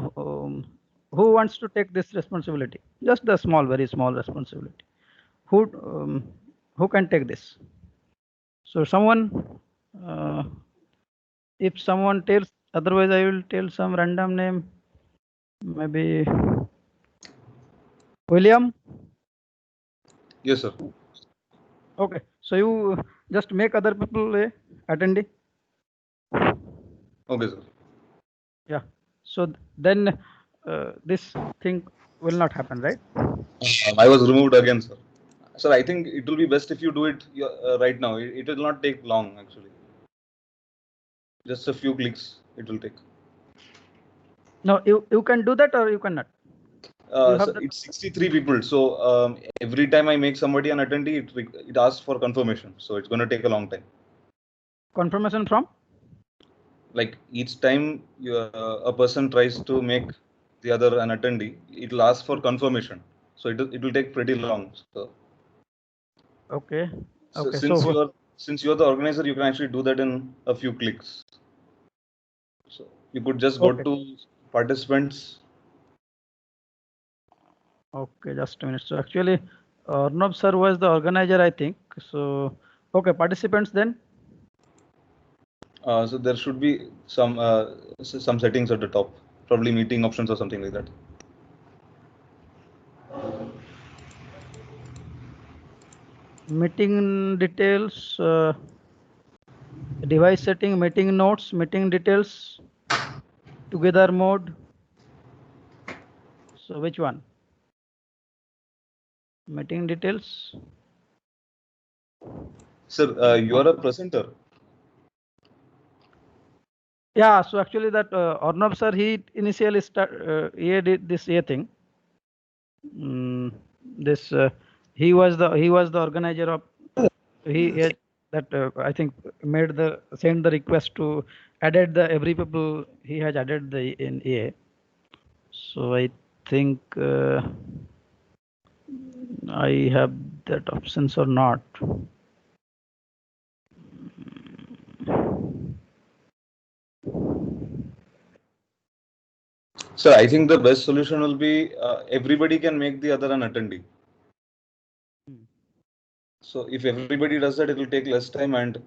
who wants to take this responsibility? Just the small, very small responsibility. Who can take this? So someone, uh, if someone tells, otherwise I will tell some random name, maybe William. Yes, sir. Okay, so you just make other people attendee. Okay, sir. Yeah. So then this thing will not happen, right? I was removed again, sir. Sir, I think it will be best if you do it right now. It will not take long, actually. Just a few clicks it will take. No, you can do that or you cannot. You So have that it's 63 people. So every time I make somebody an attendee, it asks for confirmation. So it's going to take a long time. confirmation from. Like each time a person tries to make the other an attendee, it will ask for confirmation. So it will take pretty long. Okay. So Okay. since you're the organizer, you can actually do that in a few clicks. So you could just go Okay. to participants. Okay. Just a minute. So actually, Arnab sir was the organizer, I think. So okay, participants then. So there should be some settings at the top, probably meeting options or something like that. Meeting details, device setting, meeting notes, meeting details, together mode. So which one? Meeting details. Sir, you are a presenter. Yeah. So actually, that Arnab sir, he initially he did this thing. This he was the organizer of he that I think made the send the request to added the every people he has added the in A. So I think I have that options or not. Sir, I think the best solution will be everybody can make the other an attendee. So if everybody does that, it will take less time and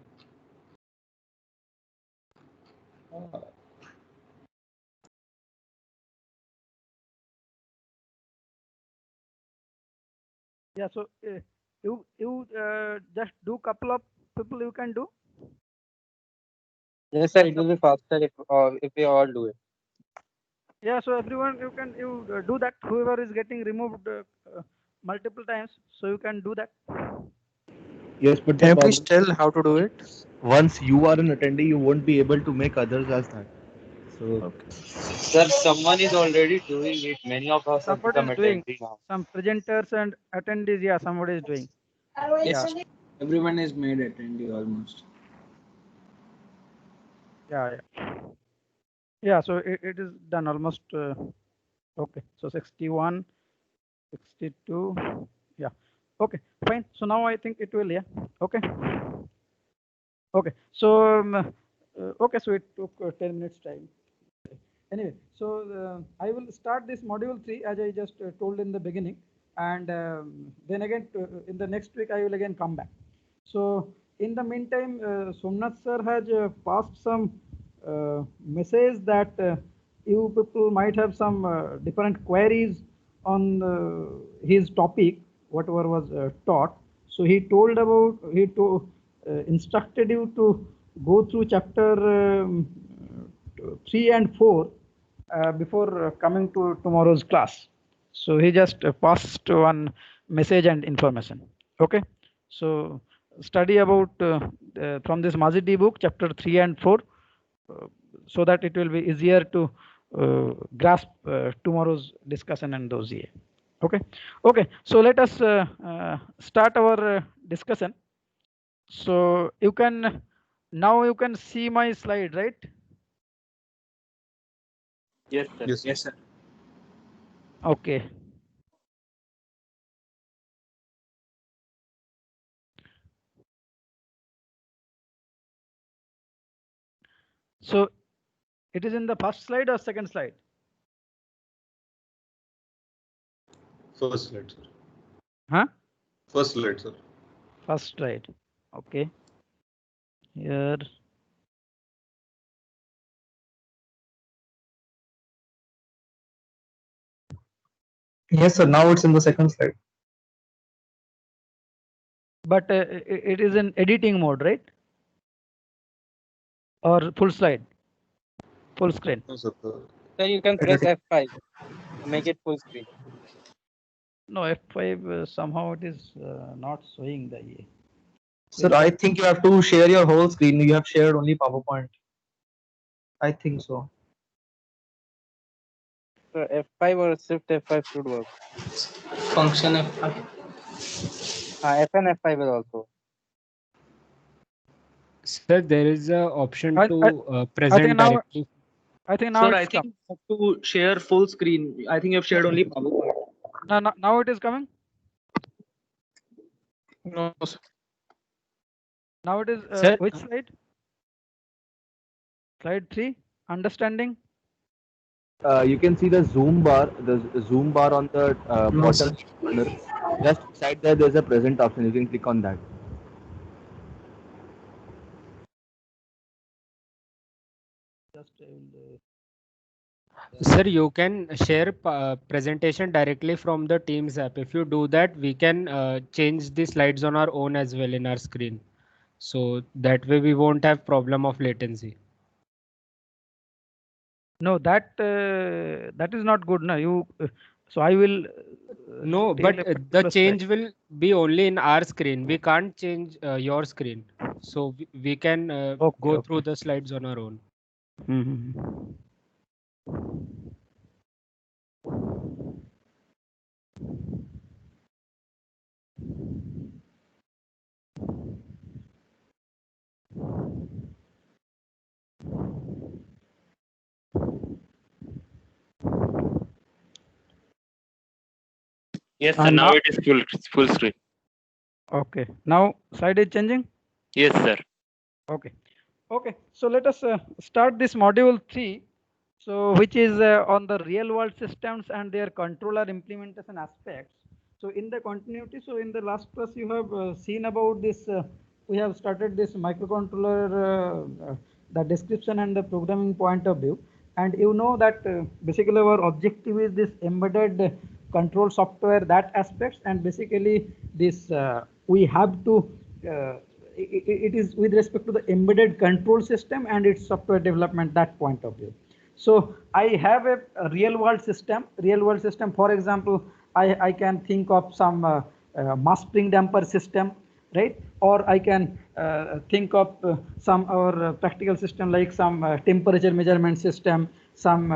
Yeah. So you just do couple of people you can do. Yes, sir, it will be faster if we all do it. Yeah. So everyone you do that. Whoever is getting removed multiple times, so you can do that. Yes, but Can the you please problem tell how to do it? once you are an attendee, you won't be able to make others as that. So Okay. Sir, someone is already doing it. Many of us have Somebody become is doing attendee now. some presenters and attendees. Yeah, somebody is doing. Yeah, Yes, everyone is made attendee almost. yeah. Yeah, so it is done almost. Okay, so 61, 62. Yeah, okay, fine. So now I think it will. Yeah, okay. Okay, so okay, so it took 10 minutes time. Anyway, so I will start this module 3 as I just told in the beginning, and then again in the next week I will again come back. So in the meantime, Somnath sir has passed some message that you people might have some different queries on his topic, whatever was taught. So instructed you to go through chapter 3 and 4 before coming to tomorrow's class. So he just passed one message and information. Okay. So study about from this Mazidi book, chapter 3 and 4, so that it will be easier to grasp tomorrow's discussion and those here. Okay. Okay. So let us start our discussion. So you can now you can see my slide, right? Yes, sir. yes. Yes, sir. Okay. So it is in the first slide or second slide? First slide, sir. Huh? First slide, sir. First slide. Okay. Here. Yes, sir. Now it's in the second slide. But it is in editing mode, right? Or full slide? Full screen. No, sir. Then you can press F5 to make it full screen. No, F5 somehow it is not showing the. Sir, I think you have to share your whole screen. You have shared only PowerPoint. I think so. So F5 or Shift F5 should work. Function F5. FN F5 is also. Sir, there is a option I to present now- directly. I think now Sir, I it's come. think you have to share full screen. I think you have shared only PowerPoint. Now it is coming. No, sir. Now it is Sir, which slide? Slide 3. Understanding. You can see the zoom bar on the No, bottom corner. Just beside there, there's a present option. You can click on that. Just Sir, you can share presentation directly from the Teams app. If you do that, we can change the slides on our own as well in our screen. So that way we won't have problem of latency. no, that is not good. No, you. So I will. No, tell but a the particular change slide. will be only in our screen. We can't change your screen. So we can go through the slides on our own. Mhm. Yes, sir. And Now now- it is full screen. Okay. Now slide is changing. Yes, sir. Okay. Okay. So let us start this module 3. So which is on the real world systems and their controller implementation aspects. So in the continuity, so in the last class you have seen about this. We have started this microcontroller, the description and the programming point of view. And you know that basically our objective is this embedded control software, that aspects, and basically this we have to it is with respect to the embedded control system and its software development, that point of view. So I have a real world system. For example, I can think of some mass spring damper system, right? Or I can think of some our practical system like some temperature measurement system, some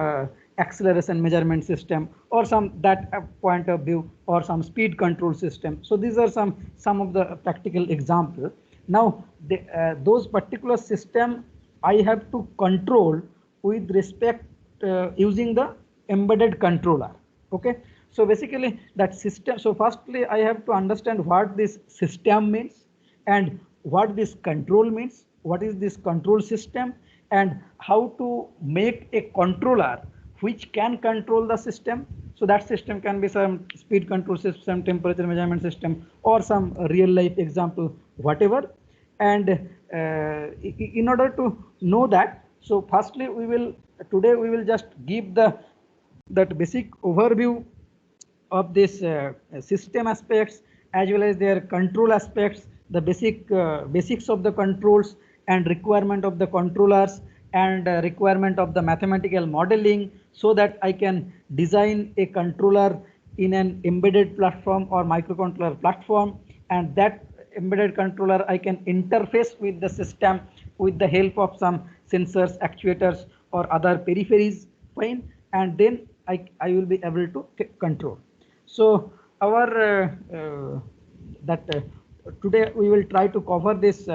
acceleration measurement system, or some that point of view, or some speed control system. So these are some of the practical examples. Now those particular system I have to control with respect using the embedded controller. Okay, so basically that system. So firstly I have to understand what this system means and what this control means, what is this control system, and how to make a controller which can control the system. So that system can be some speed control system, temperature measurement system, or some real life example, whatever. And in order to know that, so firstly today we will just give that basic overview of this system aspects as well as their control aspects, the basics of the controls and requirement of the controllers, and requirement of the mathematical modeling, so that I can design a controller in an embedded platform or microcontroller platform, and that embedded controller I can interface with the system with the help of some sensors, actuators, or other peripheries, fine, and then I will be able to control. So our today we will try to cover this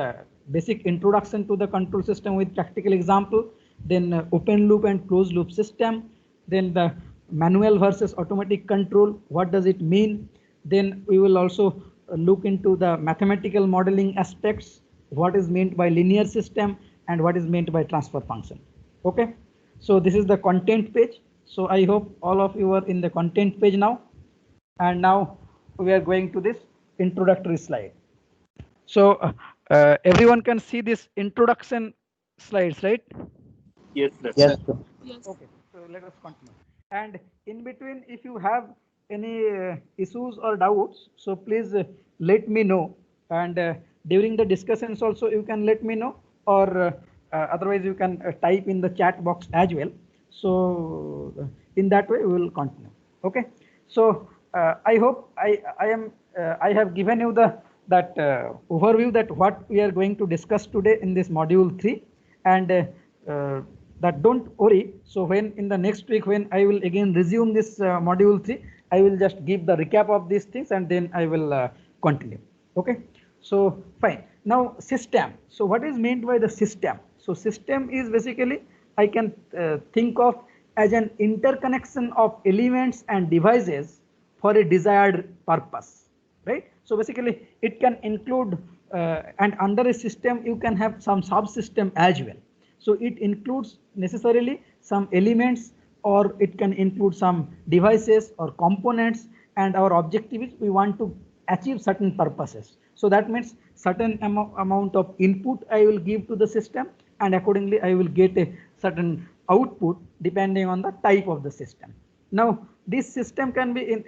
basic introduction to the control system with practical example, then open loop and closed loop system, then the manual versus automatic control, what does it mean. Then we will also look into the mathematical modeling aspects, what is meant by linear system and what is meant by transfer function. Okay, so this is the content page. So I hope all of you are in the content page now. And now we are going to this introductory slide. So everyone can see this introduction slides, right? Yes, sir. Yes. Okay, so let us continue. And in between, if you have any issues or doubts, so please let me know. And during the discussions also, you can let me know, or otherwise you can type in the chat box as well. So in that way, we will continue. Okay. So I hope I have given you the overview that what we are going to discuss today in this module 3, and that don't worry. So when in the next week, when I will again resume this module 3, I will just give the recap of these things and then I will continue. Okay. So fine. Now system. So what is meant by the system? So system is basically, I can think of as an interconnection of elements and devices for a desired purpose, right? So basically it can include and under a system you can have some subsystem as well. So it includes necessarily some elements, or it can include some devices or components, and our objective is we want to achieve certain purposes. So that means certain amount of input I will give to the system, and accordingly I will get a certain output depending on the type of the system. Now this system can be in,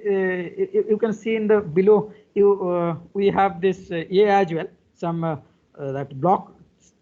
you can see in the below, we have this A as well, some that block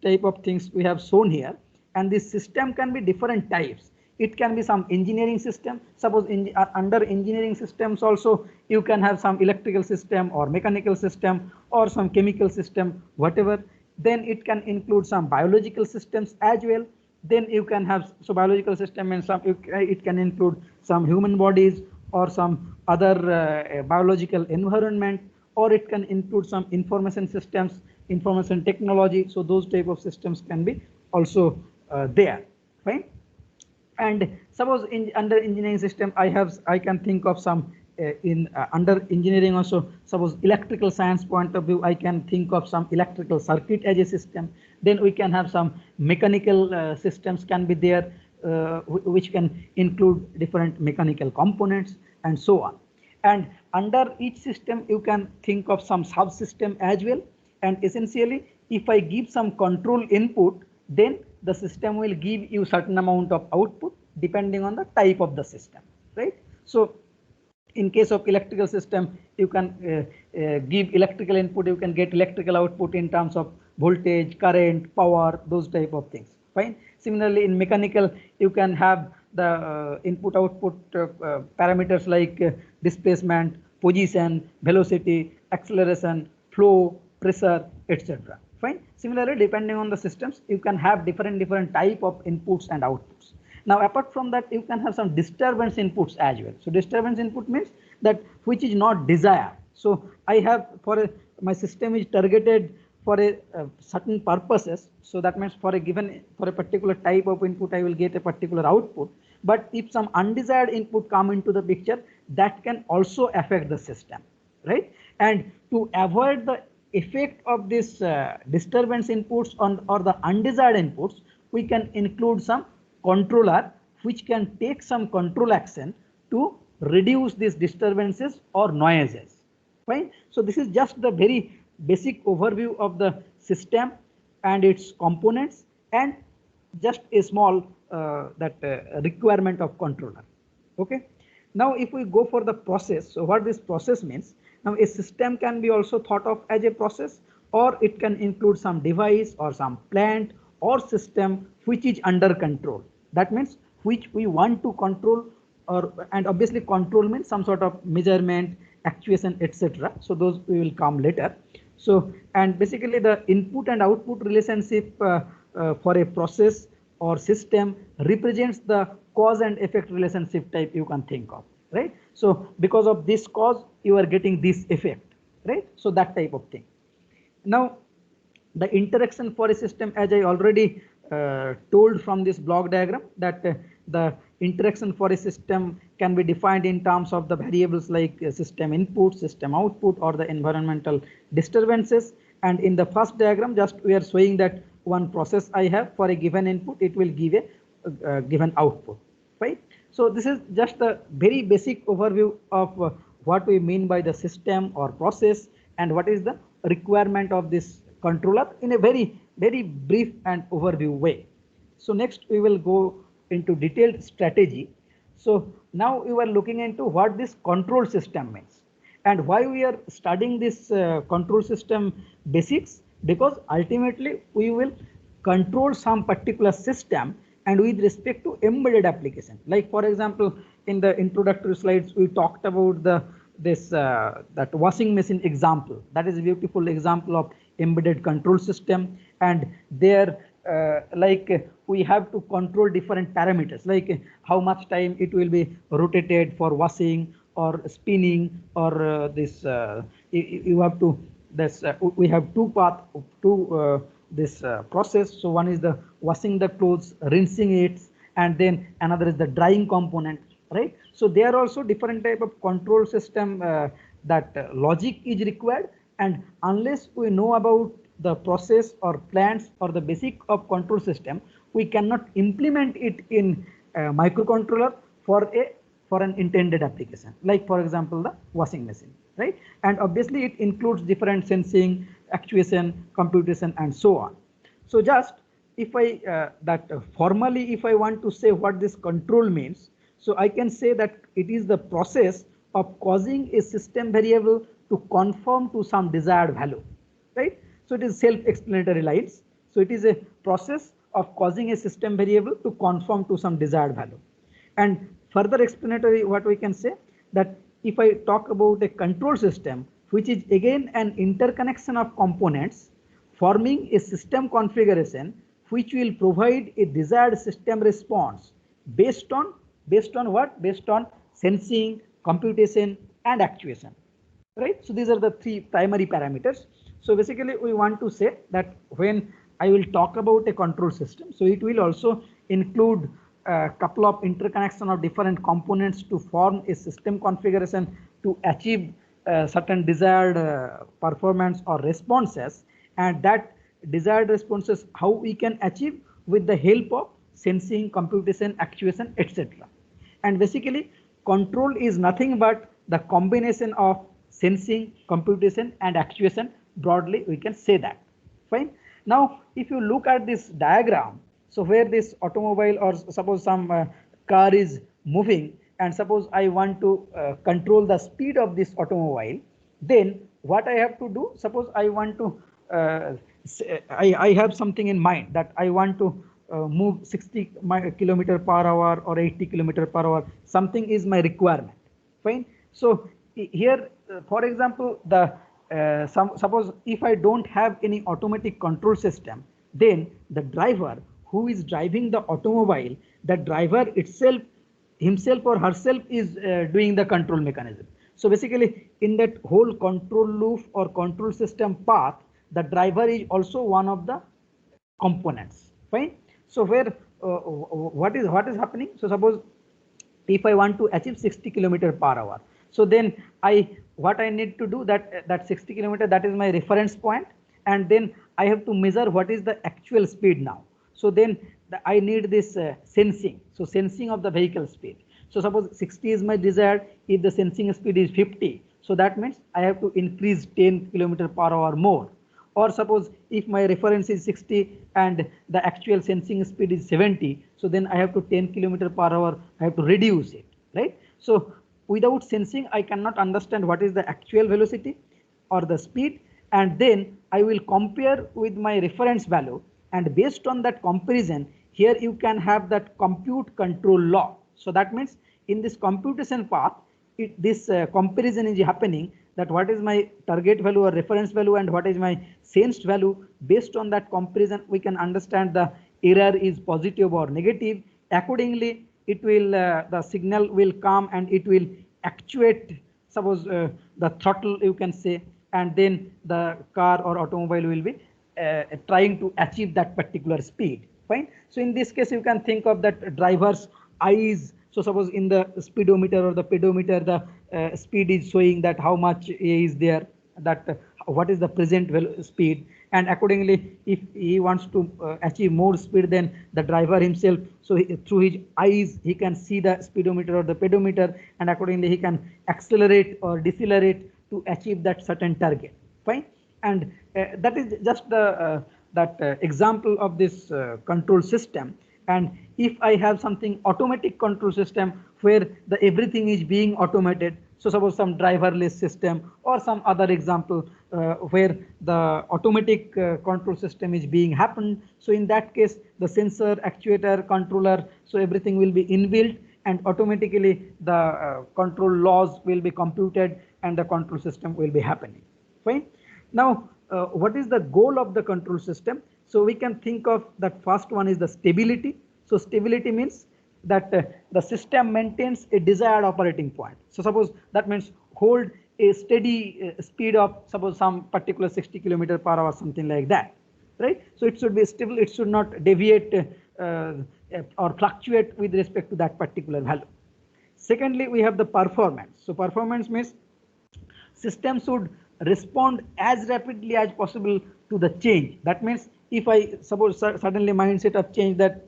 type of things we have shown here, and this system can be different types. It can be some engineering system. Suppose under engineering systems also you can have some electrical system or mechanical system or some chemical system, whatever. Then it can include some biological systems as well. Then you can have, so biological system and some, it can include some human bodies or some other biological environment, or it can include some information systems, information technology. So those type of systems can be also there, right? And suppose in under engineering system I can think of some under engineering also, suppose electrical science point of view, I can think of some electrical circuit as a system. Then we can have some mechanical systems can be there, which can include different mechanical components and so on. And under each system you can think of some subsystem as well. And essentially if I give some control input, then the system will give you certain amount of output depending on the type of the system, right? So in case of electrical system, you can give electrical input, you can get electrical output in terms of voltage, current, power, those type of things, fine. Similarly in mechanical, you can have the input output parameters like displacement, position, velocity, acceleration, flow, pressure, etc. Fine. Similarly, depending on the systems, you can have different type of inputs and outputs. Now apart from that, you can have some disturbance inputs as well. So disturbance input means that which is not desired. So I have my system is targeted for a certain purposes. So that means for a particular type of input, I will get a particular output. But if some undesired input come into the picture, that can also affect the system, right? And to avoid the effect of this disturbance inputs or the undesired inputs, we can include some controller which can take some control action to reduce these disturbances or noises, right? So this is just the very basic overview of the system and its components, and just a small requirement of controller. Okay. Now if we go for the process, so what this process means, now a system can be also thought of as a process, or it can include some device or some plant or system which is under control. That means which we want to control, and obviously control means some sort of measurement, actuation, etc. So those we will come later. So, and basically the input and output relationship for a process or system represents the cause and effect relationship type you can think of, right? So because of this cause you are getting this effect, right? So that type of thing. Now the interaction for a system, as I already told from this block diagram, that the interaction for a system can be defined in terms of the variables like system input, system output, or the environmental disturbances. And in the first diagram, just we are showing that one process I have for a given input, it will give a given output, right? So this is just a very basic overview of what we mean by the system or process, and what is the requirement of this controller in a very, very brief and overview way. So next we will go into detailed strategy. So now we are looking into what this control system means and why we are studying this control system basics, because ultimately we will control some particular system and with respect to embedded application. Like for example, in the introductory slides, we talked about that washing machine example. That is a beautiful example of embedded control system, and there like we have to control different parameters, like how much time it will be rotated for washing or spinning, or you have to we have two path to this process. So one is the washing the clothes, rinsing it, and then another is the drying component, right? So there are also different type of control system that logic is required, and unless we know about the process or plans or the basic of control system, we cannot implement it in a microcontroller for an intended application, like for example the washing machine, right? And obviously it includes different sensing, actuation, computation, and so on. So just if I formally if I want to say what this control means, so I can say that it is the process of causing a system variable to conform to some desired value, right? So it is self-explanatory lines. So it is a process of causing a system variable to conform to some desired value. And further explanatory, what we can say that if I talk about a control system, which is again an interconnection of components forming a system configuration which will provide a desired system response based on what? Based on sensing, computation, and actuation, right? So these are the three primary parameters. So basically we want to say that when I will talk about a control system, so it will also include a couple of interconnection of different components to form a system configuration to achieve certain desired performance or responses, and that desired responses how we can achieve with the help of sensing, computation, actuation, etc. And basically control is nothing but the combination of sensing, computation, and actuation. Broadly we can say that. Fine. Now if you look at this diagram, so where this automobile or suppose some car is moving, and suppose I want to control the speed of this automobile, then what I have to do, suppose I want to I have something in mind that I want to move 60 km per hour or 80 km per hour, something is my requirement. Fine. So here for example the suppose if I don't have any automatic control system, then the driver who is driving the automobile, the driver itself, himself or herself is doing the control mechanism. So basically in that whole control loop or control system path, the driver is also one of the components. Fine. So where what is happening? So suppose if I want to achieve 60 km per hour, so then what I need to do, that 60 km, that is my reference point, and then I have to measure what is the actual speed now. So then I need this sensing. So sensing of the vehicle speed. So suppose 60 is my desired, if the sensing speed is 50, so that means I have to increase 10 km per hour more. Or suppose if my reference is 60 and the actual sensing speed is 70, so then I have to 10 km per hour, I have to reduce it, right? So without sensing, I cannot understand what is the actual velocity or the speed, and then I will compare with my reference value, and based on that comparison, here you can have that compute control law. So that means in this computation path, this comparison is happening, that what is my target value or reference value and what is my sensed value. Based on that comparison, we can understand the error is positive or negative. Accordingly, it will the signal will come and it will actuate, suppose the throttle you can say, and then the car or automobile will be trying to achieve that particular speed. Fine. So in this case, you can think of that driver's eyes. So suppose in the speedometer or the pedometer, the speed is showing that how much is there, that what is the present speed, and accordingly if he wants to achieve more speed than the driver himself, so through his eyes he can see the speedometer or the pedometer, and accordingly he can accelerate or decelerate to achieve that certain target. Fine. And that is just the example of this control system. And if I have something automatic control system where the everything is being automated, so suppose some driverless system or some other example where the automatic control system is being happened, so in that case the sensor, actuator, controller, so everything will be inbuilt, and automatically the control laws will be computed and the control system will be happening. Fine. Now what is the goal of the control system? So we can think of that first one is the stability. So stability means that the system maintains a desired operating point. So suppose that means hold a steady speed of suppose some particular 60 km per hour, something like that, right? So it should be stable, it should not deviate or fluctuate with respect to that particular value. Secondly, we have the performance. So performance means system should respond as rapidly as possible to the change. That means if I suppose suddenly mindset of change that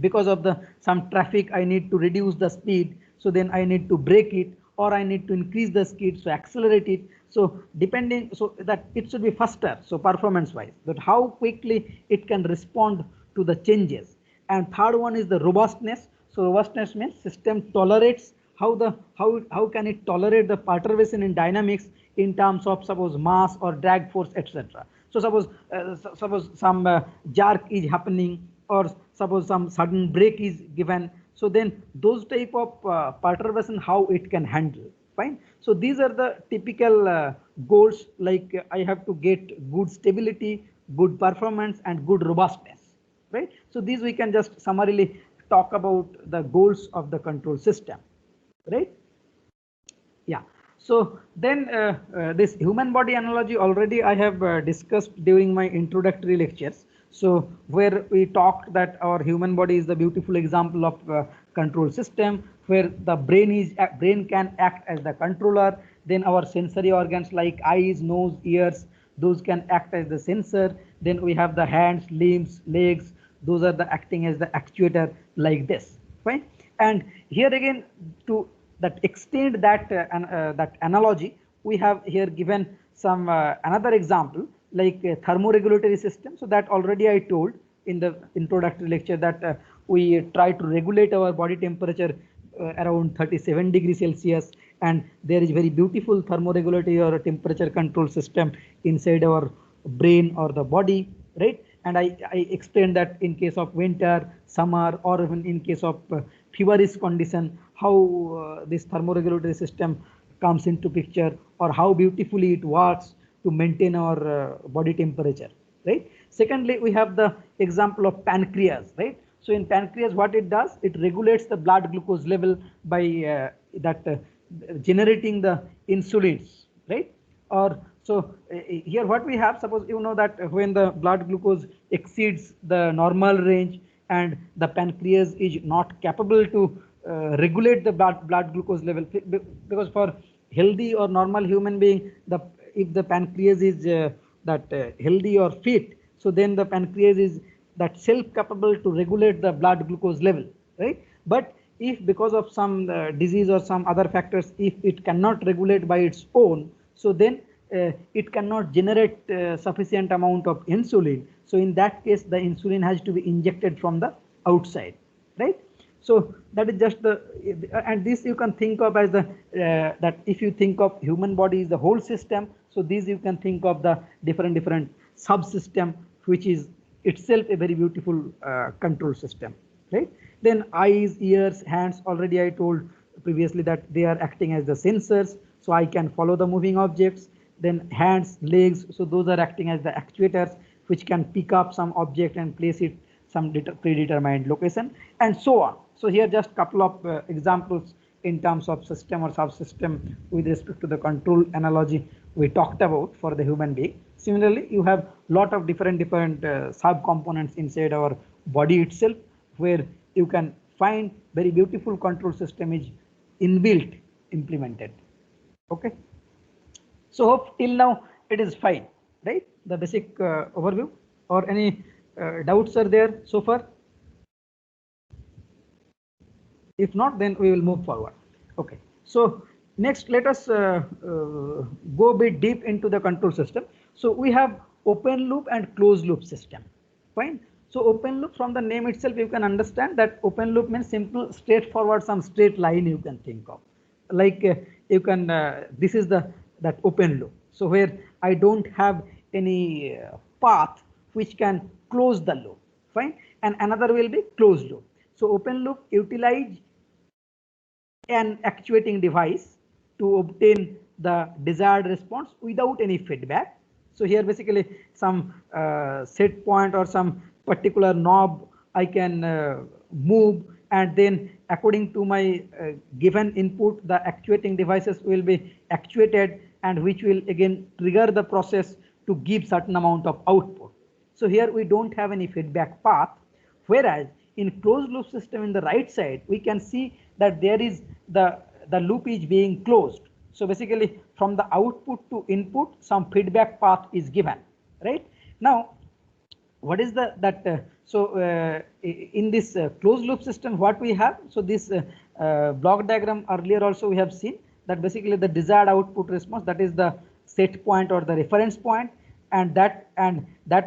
because of the some traffic I need to reduce the speed, so then I need to brake it, or I need to increase the speed, so accelerate it. So depending, so that it should be faster, so performance wise, that how quickly it can respond to the changes. And third one is the robustness. So robustness means system tolerates how can it tolerate the perturbation in dynamics in terms of suppose mass or drag force, etc. So suppose some jerk is happening, or suppose some sudden brake is given, so then those type of perturbation how it can handle. Fine. So these are the typical goals, like I have to get good stability, good performance, and good robustness, right? So these we can just summarily talk about the goals of the control system, right? Yeah. So then this human body analogy already I have discussed during my introductory lectures. So where we talked that our human body is the beautiful example of control system, where the brain can act as the controller. Then our sensory organs like eyes, nose, ears, those can act as the sensor. Then we have the hands, limbs, legs, those are the acting as the actuator, like this. Fine. And here again, to that extend that that analogy, we have here given some another example like a thermoregulatory system. So that already I told in the introductory lecture that we try to regulate our body temperature around 37 degrees Celsius, and there is very beautiful thermoregulatory or temperature control system inside our brain or the body, right? And I explained that in case of winter, summer, or even in case of feverish condition, how this thermoregulatory system comes into picture, or how beautifully it works to maintain our body temperature, right? Secondly, we have the example of pancreas, right? So in pancreas, what it does, it regulates the blood glucose level by generating the insulins, right? Or so here what we have, suppose you know that when the blood glucose exceeds the normal range and the pancreas is not capable to regulate the blood glucose level, because for healthy or normal human being, if the pancreas is healthy or fit, so then the pancreas is that self capable to regulate the blood glucose level, right? But if because of some disease or some other factors, if it cannot regulate by its own, so then it cannot generate sufficient amount of insulin. So in that case, the insulin has to be injected from the outside, right? So that is just the, and this you can think of as the that if you think of human body is the whole system, so these you can think of the different subsystem, which is itself a very beautiful control system, right? Then eyes, ears, hands, already I told previously that they are acting as the sensors, so I can follow the moving objects. Then hands, legs, so those are acting as the actuators, which can pick up some object and place it some predetermined location, and so on. So here just couple of examples in terms of system or subsystem with respect to the control analogy we talked about for the human being. Similarly, you have lot of different sub-components inside our body itself, where you can find very beautiful control system is inbuilt implemented. Okay. So hope till now it is fine, right? The basic overview, or any doubts are there so far? If not, then we will move forward. Okay, so next let us go a bit deep into the control system. So we have open loop and closed loop system. Fine. So open loop, from the name itself you can understand that open loop means simple, straightforward, some straight line you can think of. Like you can this is that open loop. So where I don't have any path which can close the loop. Fine. And another will be closed loop. So open loop utilize an actuating device to obtain the desired response without any feedback. So here basically some set point or some particular knob I can move, and then according to my given input, the actuating devices will be actuated, and which will again trigger the process to give certain amount of output. So here we don't have any feedback path, whereas in closed loop system in the right side we can see that there is the loop is being closed. So basically from the output to input some feedback path is given, right? Now what is in this closed loop system what we have? So this block diagram earlier also we have seen that basically the desired output response, that is the set point or the reference point, and that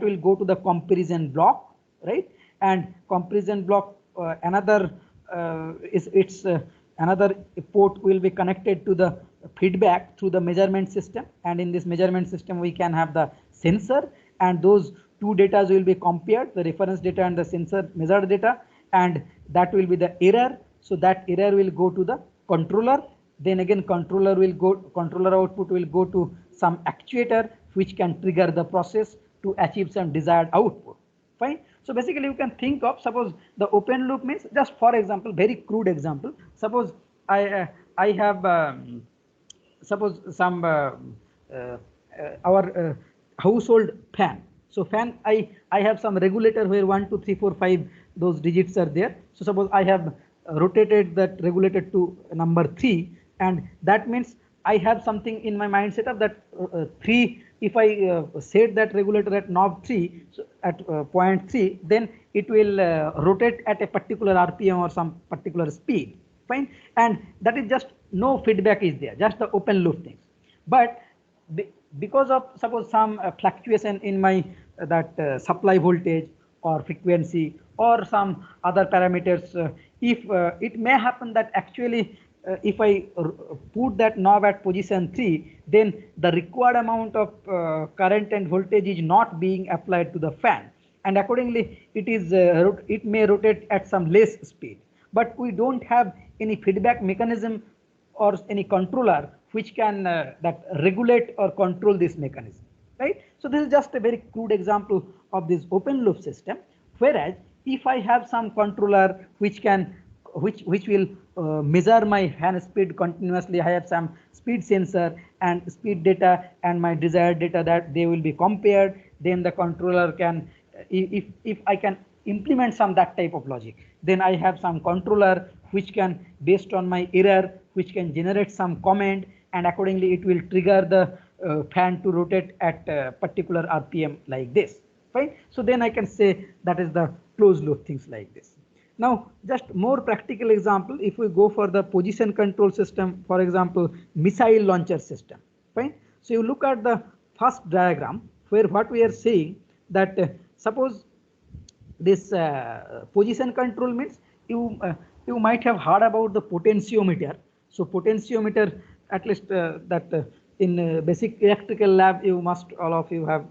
will go to the comparison block, right? And comparison block another another port will be connected to the feedback through the measurement system, and in this measurement system we can have the sensor, and those two data will be compared, the reference data and the sensor measured data, and that will be the error. So that error will go to the controller, then again controller output will go to some actuator which can trigger the process to achieve some desired output. Fine. So basically you can think of, suppose the open loop means, just for example, very crude example, suppose I have suppose some our household fan. So fan, I have some regulator where 1 2 3 4 5 those digits are there. So suppose I have rotated that regulator to number 3, and that means I have something in my mind set up that 3, if I set that regulator at knob 3, so at point 3, then it will rotate at a particular RPM or some particular speed. Fine. And that is just no feedback is there, just the open loop things. But because of suppose some fluctuation in my supply voltage or frequency or some other parameters, if it may happen that actually if I put that knob at position 3, then the required amount of current and voltage is not being applied to the fan, and accordingly it may rotate at some less speed. But we don't have any feedback mechanism or any controller which can that regulate or control this mechanism, right? So this is just a very crude example of this open loop system. Whereas if I have some controller which will measure my fan speed continuously, I have some speed sensor and speed data and my desired data, that they will be compared, then the controller can, if I can implement some that type of logic, then I have some controller which can, based on my error, which can generate some comment, and accordingly it will trigger the fan to rotate at a particular RPM like this. Fine. So then I can say that is the closed loop things like this. Now just more practical example, if we go for the position control system, for example missile launcher system. Fine. So you look at the first diagram where what we are saying that suppose this position control means you might have heard about the potentiometer. So potentiometer, at least in basic electrical lab all of you have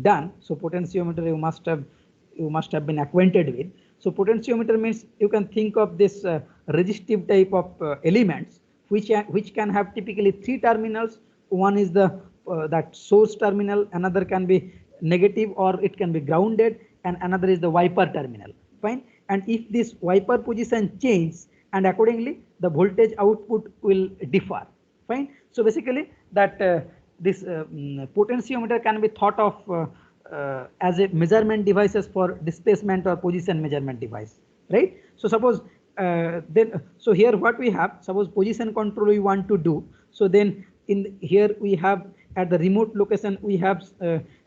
done. So potentiometer you must have been acquainted with. So potentiometer means you can think of this resistive type of elements which can have typically 3 terminals. One is the that source terminal, another can be negative or it can be grounded, and another is the wiper terminal. Fine. And if this wiper position changes, and accordingly the voltage output will differ. Fine. So basically that this potentiometer can be thought of as a measurement devices for displacement or position measurement device, right? So suppose so here what we have, suppose position control we want to do. So then in here we have at the remote location we have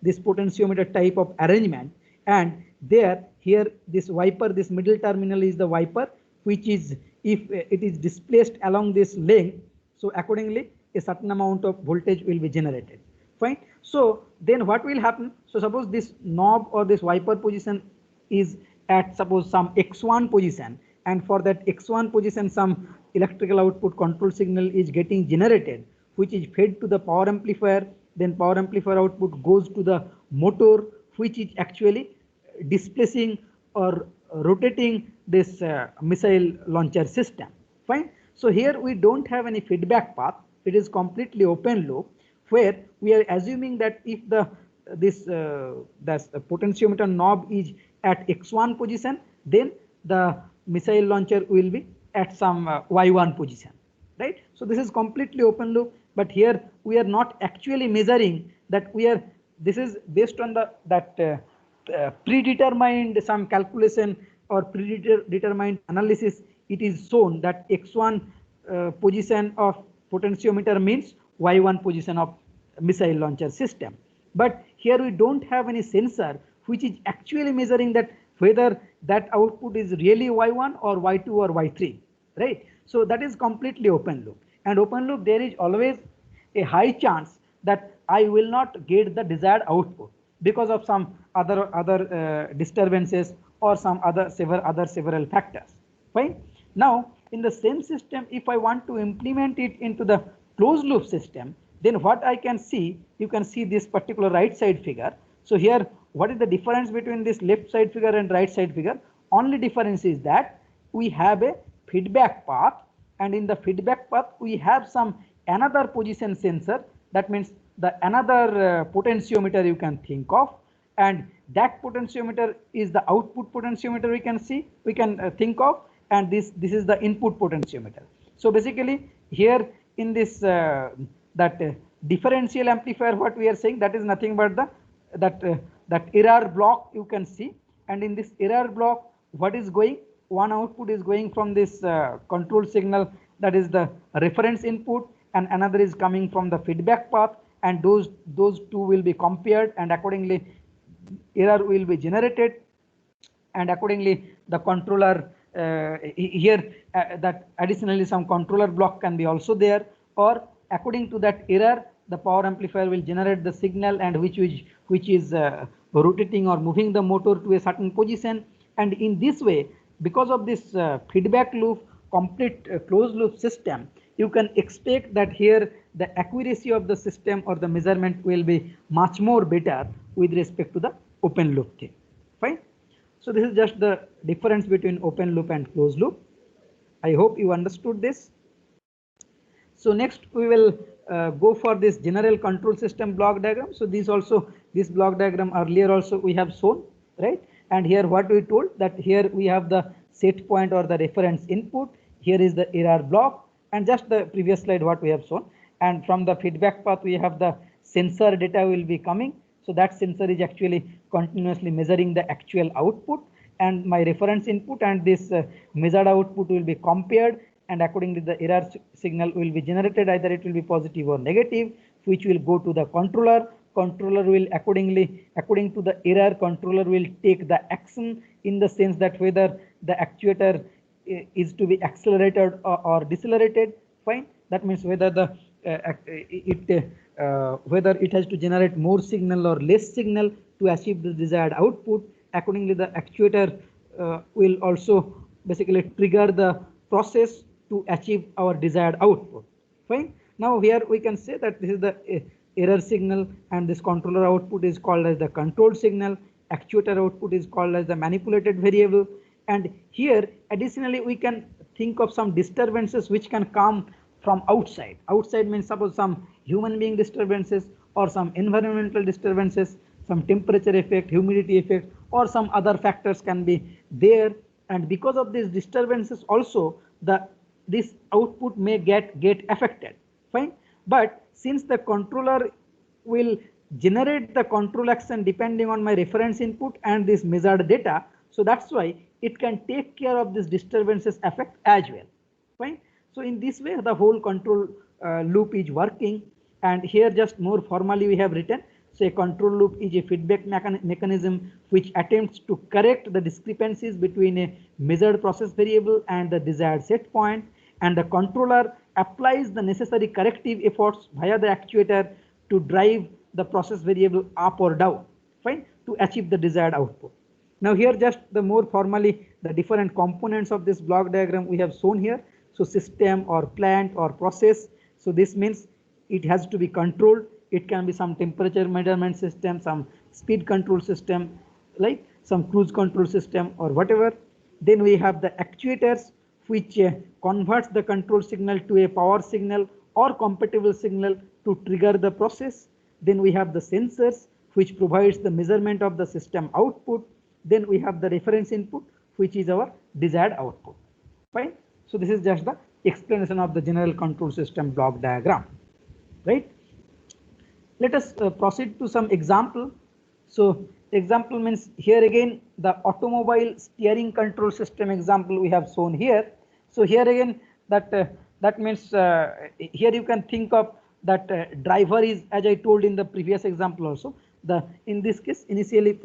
this potentiometer type of arrangement, and there here this wiper, this middle terminal is the wiper, which is if it is displaced along this length, so accordingly a certain amount of voltage will be generated. Fine. So then what will happen? So suppose this knob or this wiper position is at suppose some x1 position, and for that x1 position some electrical output control signal is getting generated, which is fed to the power amplifier. Then power amplifier output goes to the motor, which is actually displacing or rotating this missile launcher system. Fine. So here we don't have any feedback path. It is completely open loop, where we are assuming that if the potentiometer knob is at x1 position, then the missile launcher will be at some y1 position, right? So this is completely open loop, but here we are not actually measuring that. This is based on the predetermined some calculation or predetermined analysis. It is shown that x1 position of potentiometer means y1 position of missile launcher system. But here we don't have any sensor which is actually measuring that whether that output is really y1 or y2 or y3, right? So that is completely open loop, and open loop there is always a high chance that I will not get the desired output because of some other disturbances or some several factors. Fine. Now in the same system, if I want to implement it into the closed loop system, then what I can see, you can see this particular right side figure. So here, what is the difference between this left side figure and right side figure? Only difference is that we have a feedback path, and in the feedback path we have some another position sensor. That means the another potentiometer you can think of, and that potentiometer is the output potentiometer we can think of, and this is the input potentiometer. So basically here in this differential amplifier, what we are saying, that is nothing but that error block you can see, and in this error block what is going, one output is going from this control signal, that is the reference input, and another is coming from the feedback path, and those two will be compared, and accordingly error will be generated, and accordingly the controller here that additionally some controller block can be also there, or according to that error the power amplifier will generate the signal, and which is rotating or moving the motor to a certain position. And in this way, because of this feedback loop, complete closed loop system, you can expect that here the accuracy of the system or the measurement will be much more better with respect to the open loop thing. Fine. So this is just the difference between open loop and closed loop. I hope you understood this. So next we will go for this general control system block diagram. So this block diagram earlier also we have shown, right? And here what we told, that here we have the set point or the reference input, here is the error block, and just the previous slide what we have shown, and from the feedback path we have the sensor data will be coming. So that sensor is actually continuously measuring the actual output, and my reference input and this measured output will be compared, and accordingly the error signal will be generated, either it will be positive or negative, which will go to the controller. Controller will according to the error, controller will take the action in the sense that whether the actuator is to be accelerated or decelerated. Fine. That means whether the whether it has to generate more signal or less signal to achieve the desired output. Accordingly the actuator will also basically trigger the process to achieve our desired output. Fine. Now here we can say that this is the error signal, and this controller output is called as the control signal, actuator output is called as the manipulated variable. And here additionally we can think of some disturbances which can come from outside. Outside means suppose some human being disturbances or some environmental disturbances, some temperature effect, humidity effect, or some other factors can be there, and because of these disturbances also this output may get affected. Fine. But since the controller will generate the control action depending on my reference input and this measured data, so that's why it can take care of this disturbances effect as well. Fine. So in this way the whole control loop is working. And here just more formally we have written, so a control loop is a feedback mechanism which attempts to correct the discrepancies between a measured process variable and the desired set point, and the controller applies the necessary corrective efforts via the actuator to drive the process variable up or down, fine, to achieve the desired output. Now here just the more formally the different components of this block diagram we have shown here. So system or plant or process. So this means it has to be controlled. It can be some temperature measurement system, some speed control system, like some cruise control system or whatever. Then we have the actuators which converts the control signal to a power signal or compatible signal to trigger the process. Then we have the sensors which provides the measurement of the system output. Then we have the reference input which is our desired output. Fine. So this is just the explanation of the general control system block diagram, right? Let us proceed to some example. So example means here again the automobile steering control system example we have shown here. So here again that means here you can think of that driver is, as I told in the previous example also, in this case initially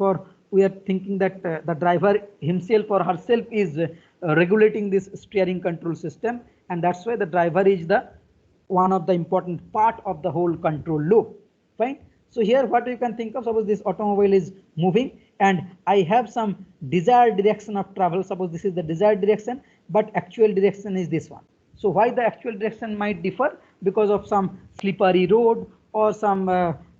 we are thinking that the driver himself or herself is regulating this steering control system, and that's why the driver is the one of the important part of the whole control loop. Fine. So here what you can think of, suppose this automobile is moving and I have some desired direction of travel. Suppose this is the desired direction, but actual direction is this one. So why the actual direction might differ? Because of some slippery road or some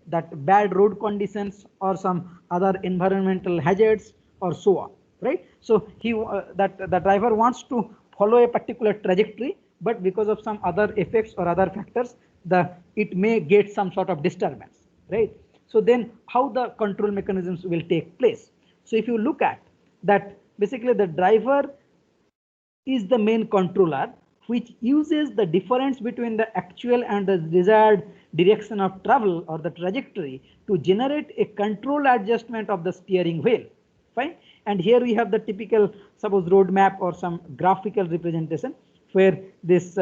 that bad road conditions or some other environmental hazards or so on, right? So the driver wants to follow a particular trajectory, but because of some other effects or other factors, it may get some sort of disturbance, right? So then how the control mechanisms will take place? So if you look at that, basically the driver is the main controller which uses the difference between the actual and the desired direction of travel or the trajectory to generate a control adjustment of the steering wheel. Fine. And here we have the typical, suppose road map or some graphical representation where this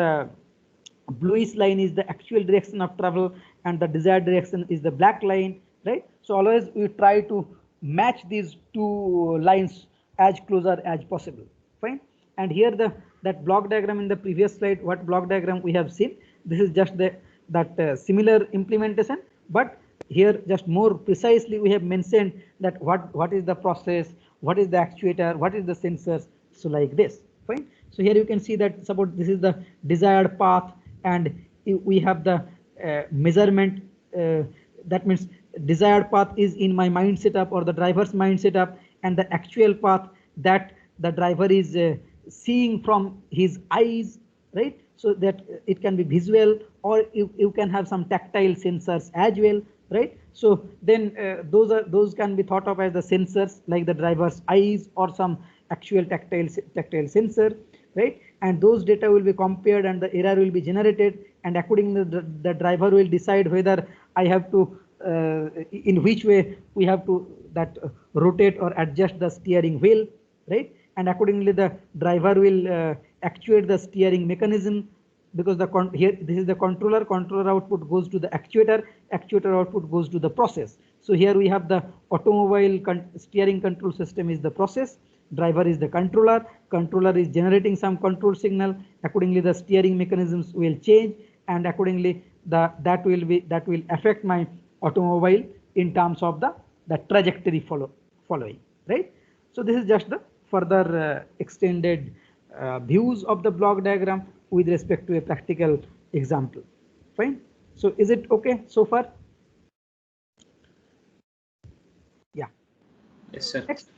bluish line is the actual direction of travel and the desired direction is the black line, right? So always we try to match these two lines as closer as possible. Fine. And here that block diagram in the previous slide, what block diagram we have seen, this is just that similar implementation, but here just more precisely we have mentioned that what is the process, what is the actuator, what is the sensors, so like this. Fine. So here you can see that suppose this is the desired path and we have the measurement, that means desired path is in my mind setup or the driver's mind setup, and the actual path that the driver is seeing from his eyes, right? So that it can be visual, or you can have some tactile sensors as well, right? So then those can be thought of as the sensors like the driver's eyes or some actual tactile sensor, right? And those data will be compared and the error will be generated, and accordingly the driver will decide whether I have to in which way we have to rotate or adjust the steering wheel, right? And accordingly the driver will actuate the steering mechanism, because here this is the controller output goes to the actuator output goes to the process. So here we have the automobile steering control system is the process, driver is the controller is generating some control signal, accordingly the steering mechanisms will change, and accordingly that will affect my automobile in terms of the trajectory following, right? So this is just the further extended views of the block diagram with respect to a practical example. Fine. So is it okay so far? Yeah. Yes, sir. Next.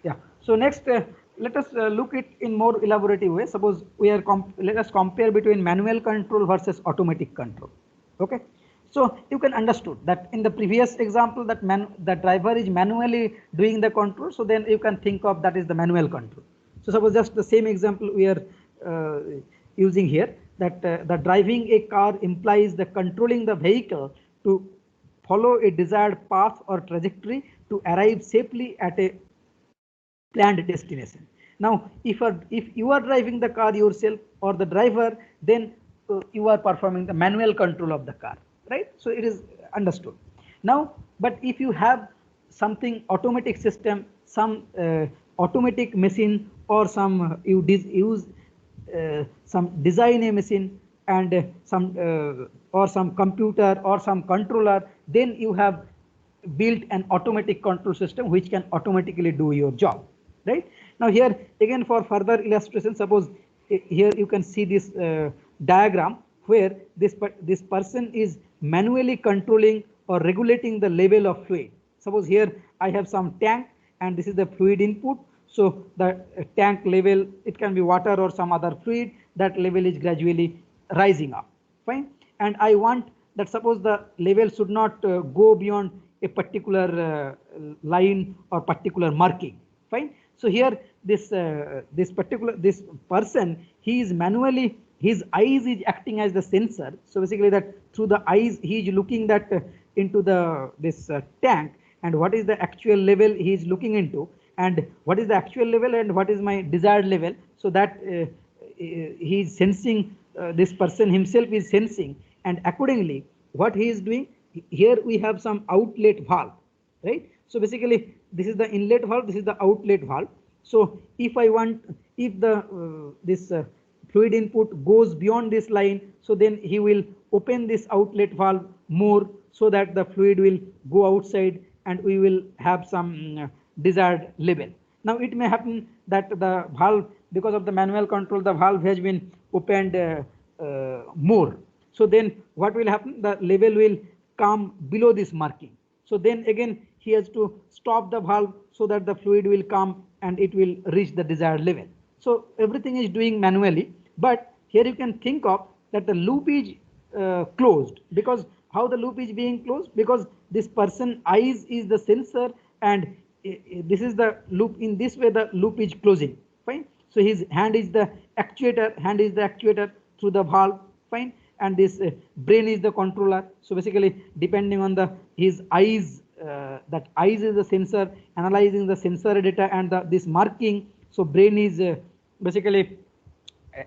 Yeah. So next, let us look it in more elaborative way. Suppose let us compare between manual control versus automatic control. Okay. So you can understood that in the previous example that the driver is manually doing the control. So then you can think of that is the manual control. So suppose just the same example we are using here, that the driving a car implies the controlling the vehicle to follow a desired path or trajectory to arrive safely at a planned destination. Now if you are driving the car yourself or the driver, then you are performing the manual control of the car, right? So it is understood. Now, but if you have something automatic system, some automatic machine, or some you use some design a machine and or some computer or some controller, then you have built an automatic control system which can automatically do your job, right? Now here again, for further illustration, suppose here you can see this diagram where this person is manually controlling or regulating the level of fluid. Suppose here I have some tank and this is the fluid input. So the tank level, it can be water or some other fluid, that level is gradually rising up, fine. And I want that suppose the level should not go beyond a particular line or particular marking, fine. So here this this person, he is manually, his eyes is acting as the sensor. So basically that through the eyes he is looking that into the this tank, and what is the actual level he is looking into, and what is the actual level and what is my desired level. So that he is sensing, this person himself is sensing, and accordingly what he is doing, here we have some outlet valve, right? So basically this is the inlet valve, this is the outlet valve. So if I want, if the this fluid input goes beyond this line, so then he will open this outlet valve more, so that the fluid will go outside and we will have some desired level. Now it may happen that the valve, because of the manual control, the valve has been opened more. So then what will happen, the level will come below this marking. So then again he has to stop the valve so that the fluid will come and it will reach the desired level. So everything is doing manually, but here you can think of that the loop is closed. Because how the loop is being closed? Because this person eyes is the sensor, and this is the loop. In this way the loop is closing, fine. So his hand is the actuator through the valve, fine. And this brain is the controller. So basically depending on the his eyes, that eyes is the sensor, analyzing the sensor data and this marking. So brain is basically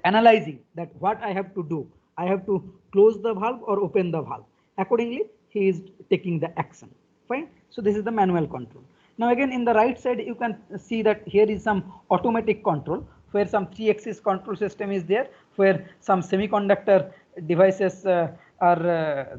analyzing that what I have to do. I have to close the valve or open the valve. Accordingly he is taking the action, fine. So this is the manual control. Now again in the right side you can see that here is some automatic control, where some 3-axis control system is there, where some semiconductor devices are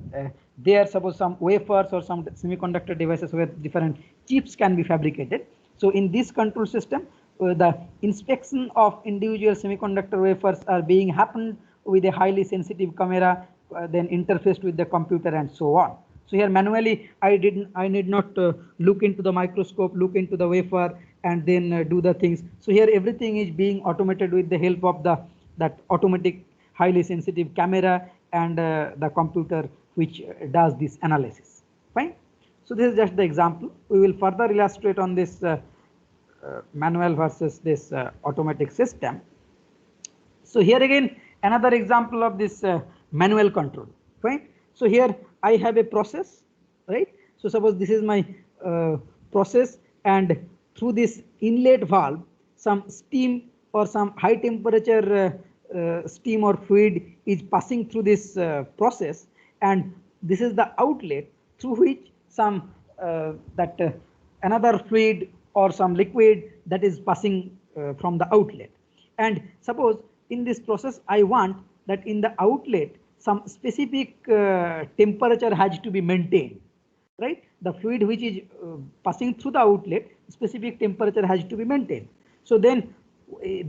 there. Suppose some wafers or some semiconductor devices where different chips can be fabricated. So in this control system, the inspection of individual semiconductor wafers are being happened with a highly sensitive camera, then interfaced with the computer and so on. So here manually I need not look into the microscope, look into the wafer and then do the things. So here everything is being automated with the help of that automatic highly sensitive camera and the computer which does this analysis, fine. So this is just the example. We will further illustrate on this manual versus this automatic system. So here again another example of this manual control, fine. So here I have a process, right? So suppose this is my process, and through this inlet valve some steam or some high temperature steam or fluid is passing through this process, and this is the outlet through which some another fluid or some liquid that is passing from the outlet. And suppose in this process I want that in the outlet some specific temperature has to be maintained, right? The fluid which is passing through the outlet, specific temperature has to be maintained. So then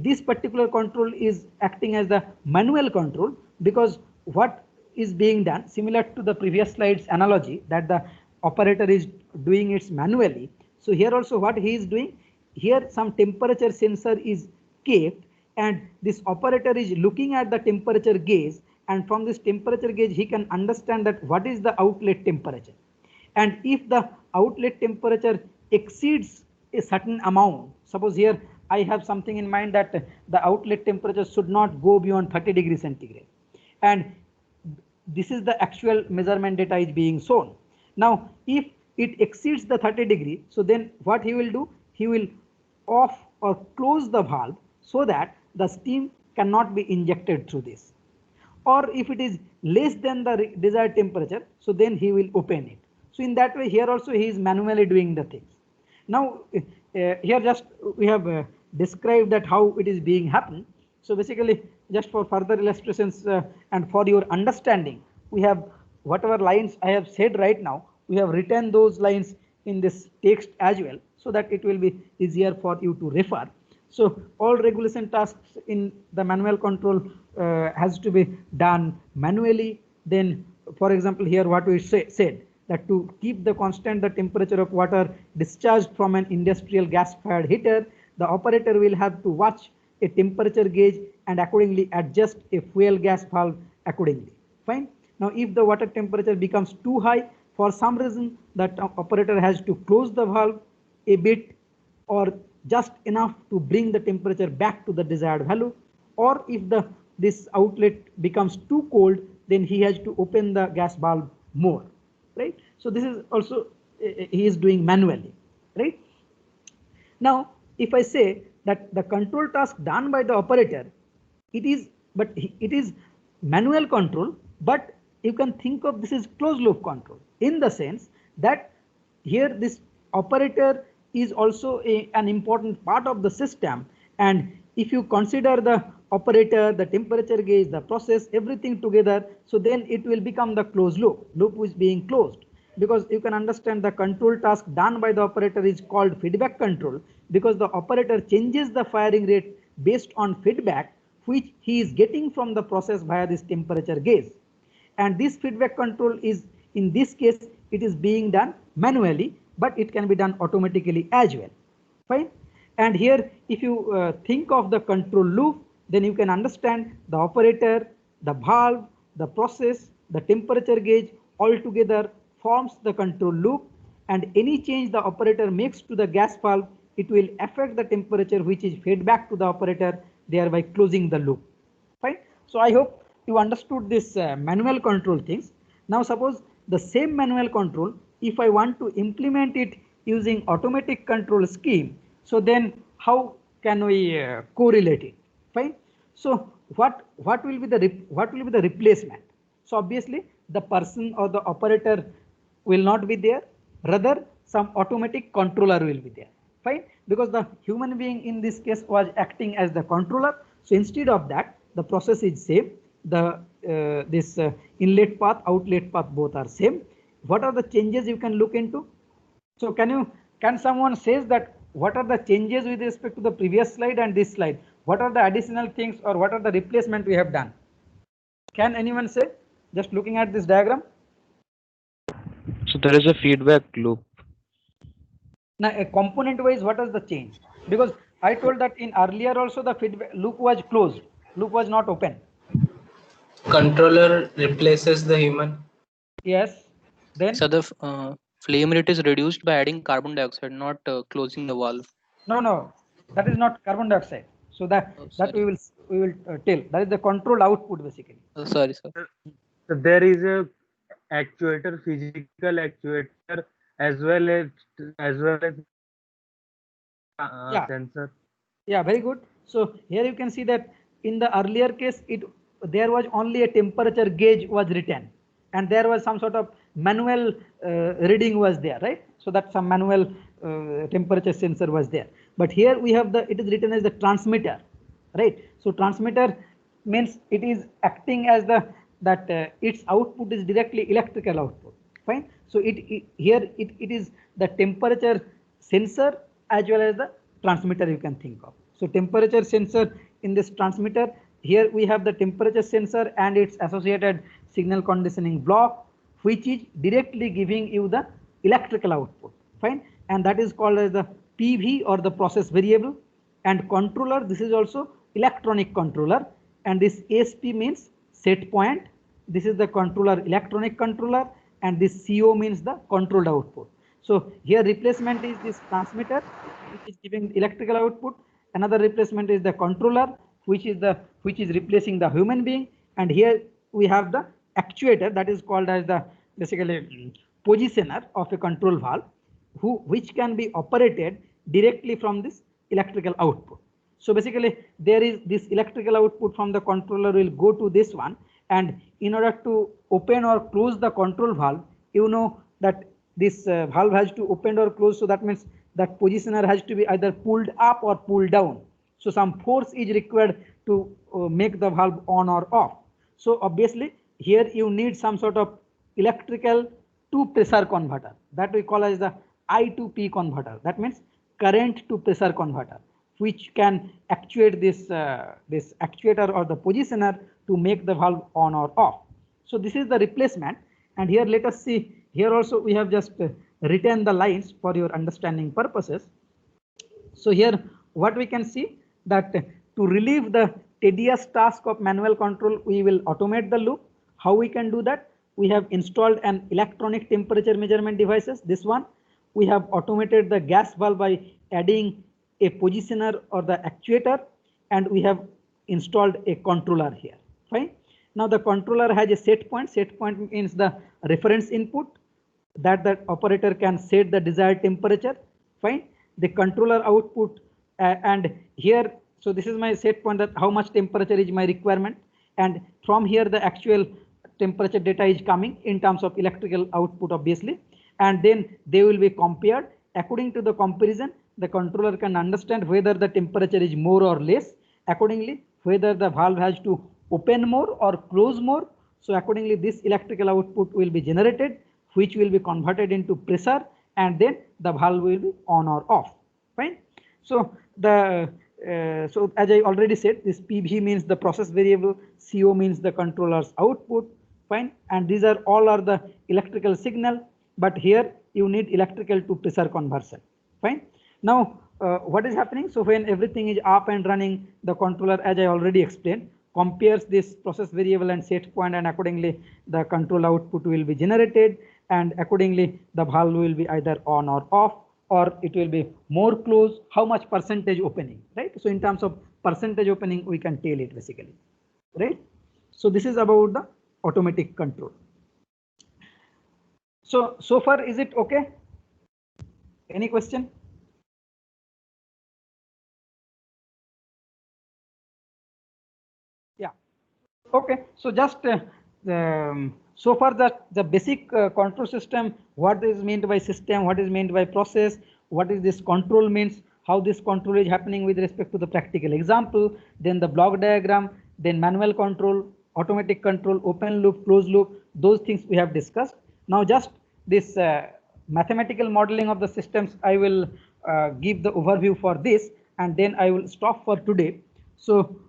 this particular control is acting as the manual control, because what is being done, similar to the previous slide's analogy, that the operator is doing it manually. So here also what he is doing, here some temperature sensor is kept, and this operator is looking at the temperature gauge, and from this temperature gauge he can understand that what is the outlet temperature. And if the outlet temperature exceeds a certain amount, suppose here I have something in mind that the outlet temperature should not go beyond 30 degrees centigrade, and this is the actual measurement data is being shown. Now if it exceeds the 30 degree, so then what he will do, he will off or close the valve so that the steam cannot be injected through this. or if it is less than the desired temperature, so then he will open it. So in that way, here also he is manually doing the things. Now here just we have described that how it is being happened. So basically, just for further illustrations and for your understanding, we have whatever lines I have said right now, we have written those lines in this text as well, so that it will be easier for you to refer. So all regulation tasks in the manual control has to be done manually. Then, for example, here what we said, that to keep the constant the temperature of water discharged from an industrial gas fired heater, the operator will have to watch a temperature gauge and accordingly adjust a fuel gas valve accordingly. Fine. Now if the water temperature becomes too high, for some reason that operator has to close the valve a bit or just enough to bring the temperature back to the desired value, or if this outlet becomes too cold, then he has to open the gas valve more, right? So this is also he is doing manually, right? Now if I say that the control task done by the operator, it is manual control, but you can think of this as closed loop control, in the sense that here this operator is also an important part of the system, and if you consider the operator, the temperature gauge, the process, everything together, so then it will become the closed loop. Loop is being closed, because you can understand the control task done by the operator is called feedback control, because the operator changes the firing rate based on feedback which he is getting from the process via this temperature gauge. And this feedback control is, in this case, it is being done manually, but it can be done automatically as well. Fine. And here if you think of the control loop, then you can understand the operator, the valve, the process, the temperature gauge all together forms the control loop, and any change the operator makes to the gas valve, it will affect the temperature which is fed back to the operator, thereby closing the loop. Fine. So I hope you understood this manual control things. Now suppose the same manual control, if I want to implement it using automatic control scheme, so then how can we correlate it? Fine. So what will be the replacement? So obviously the person or the operator will not be there, rather some automatic controller will be there. Fine. Because the human being in this case was acting as the controller, so instead of that, the process is same. The this inlet path, outlet path, both are same. What are the changes you can look into? So can someone says that what are the changes with respect to the previous slide and this slide? What are the additional things, or what are the replacement we have done? Can anyone say, just looking at this diagram? So there is a feedback loop. Now a component wise, what is the change? Because I told that in earlier also the feedback loop was closed, loop was not open. Controller replaces the human. Yes. Then So the flame rate is reduced by adding carbon dioxide, not closing the valve. no, that is not carbon dioxide. So that we will tell. That is the control output basically. Sorry, sir. So there is a actuator, physical actuator, as well as Yeah. sensor. Yeah, very good. So here you can see that in the earlier case, there was only a temperature gauge was written, and there was some sort of manual reading was there, right? So that some manual temperature sensor was there. But here we have it is written as the transmitter, right? So transmitter means it is acting as its output is directly electrical output. Fine. So here it is the temperature sensor as well as the transmitter you can think of. So temperature sensor in this transmitter, here we have the temperature sensor and its associated signal conditioning block, which is directly giving you the electrical output. Fine. And that is called as the PV, or the process variable. And controller, this is also electronic controller, and this ASP means set point. This is the controller, electronic controller, and this CO means the controlled output. So here replacement is this transmitter, which is giving electrical output. Another replacement is the controller, which is replacing the human being. And here we have the actuator, that is called as the basically positioner of a control valve, which can be operated directly from this electrical output. So basically there is this electrical output from the controller will go to this one, And in order to open or close the control valve, you know that this valve has to open or close. So that means that positioner has to be either pulled up or pulled down. So some force is required to make the valve on or off. So obviously here you need some sort of electrical to pressure converter that we call as the I to P converter. That means current to pressure converter, which can actuate this this actuator or the positioner to make the valve on or off. So this is the replacement. And here let us see, here also we have just written the lines for your understanding purposes. So here what we can see, that to relieve the tedious task of manual control, we will automate the loop. How we can do that? We have installed an electronic temperature measurement devices. This one, we have automated the gas valve by adding a positioner or the actuator, and we have installed a controller here. Fine. Now the controller has a set point. Set point means the reference input that the operator can set the desired temperature. Fine. The controller output and here, so this is my set point, that how much temperature is my requirement, and from here the actual temperature data is coming in terms of electrical output obviously, and then they will be compared. According to the comparison, the controller can understand whether the temperature is more or less, accordingly whether the valve has to open more or close more. So accordingly this electrical output will be generated, which will be converted into pressure, and then the valve will be on or off. Fine. So the so as I already said, this PV means the process variable, CO means the controller's output. Fine. And these are all are the electrical signal, but here you need electrical to pressure conversion. Fine. Now what is happening? So when everything is up and running, the controller, as I already explained, compares this process variable and set point, and accordingly the control output will be generated, and accordingly the valve will be either on or off, or it will be more close, how much percentage opening, right? So in terms of percentage opening, we can tell it basically, right? So this is about the automatic control. So far is it okay? Any question? Yeah. Okay. So just so far the basic control system, what is meant by system, what is meant by process, what is this control means, how this control is happening with respect to the practical example, then the block diagram, then manual control, automatic control, open loop, closed loop, those things we have discussed. Now just this mathematical modeling of the systems, I will give the overview for this, and then I will stop for today. So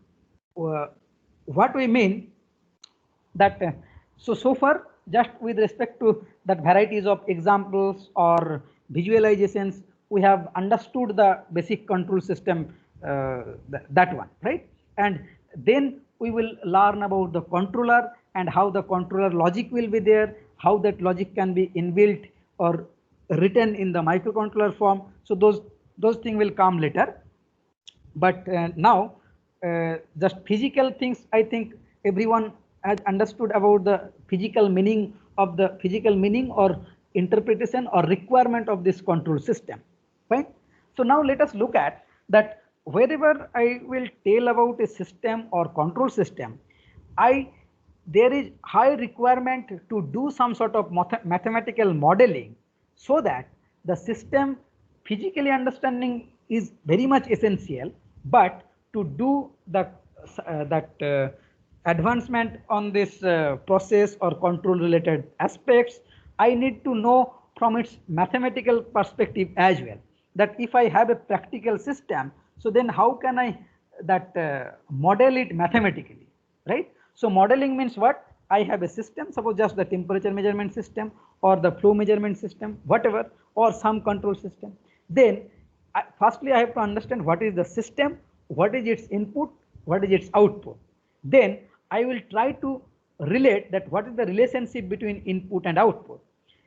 what we mean that so far just with respect to that varieties of examples or visualizations, we have understood the basic control system, that one, right? And then we will learn about the controller and how the controller logic will be there, how that logic can be inbuilt or written in the microcontroller form. So those things will come later. But now just physical things, I think everyone has understood about the physical meaning of the physical meaning or interpretation or requirement of this control system. Fine. So now let us look at that. Wherever I will tell about a system or control system, there is high requirement to do some sort of mathematical modeling, so that the system physically understanding is very much essential. But to do the advancement on this process or control related aspects, I need to know from its mathematical perspective as well, that if I have a practical system, so then how can I model it mathematically, right? So modeling means what? I have a system, suppose just the temperature measurement system or the flow measurement system, whatever, or some control system. Then firstly I have to understand what is the system, what is its input, what is its output. Then I will try to relate that what is the relationship between input and output,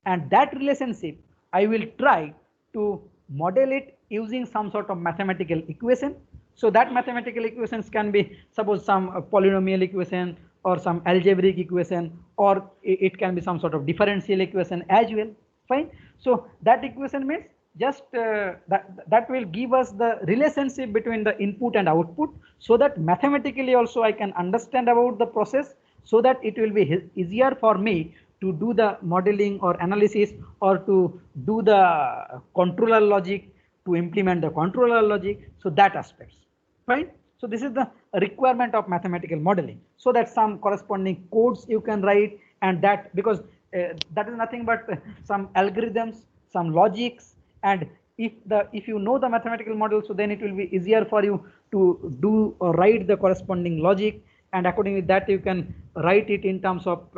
and that relationship I will try to model it using some sort of mathematical equation. So that mathematical equations can be suppose some polynomial equation or some algebraic equation, or it can be some sort of differential equation as well. Fine. So that equation means just that will give us the relationship between the input and output, so that mathematically also I can understand about the process, so that it will be easier for me to do the modeling or analysis, or to do the controller logic, to implement the controller logic. So that aspects, fine. So this is the requirement of mathematical modeling, so that some corresponding codes you can write, and that because that is nothing but some algorithms, some logics, and if you know the mathematical model, so then it will be easier for you to do or write the corresponding logic, and accordingly that you can write it in terms of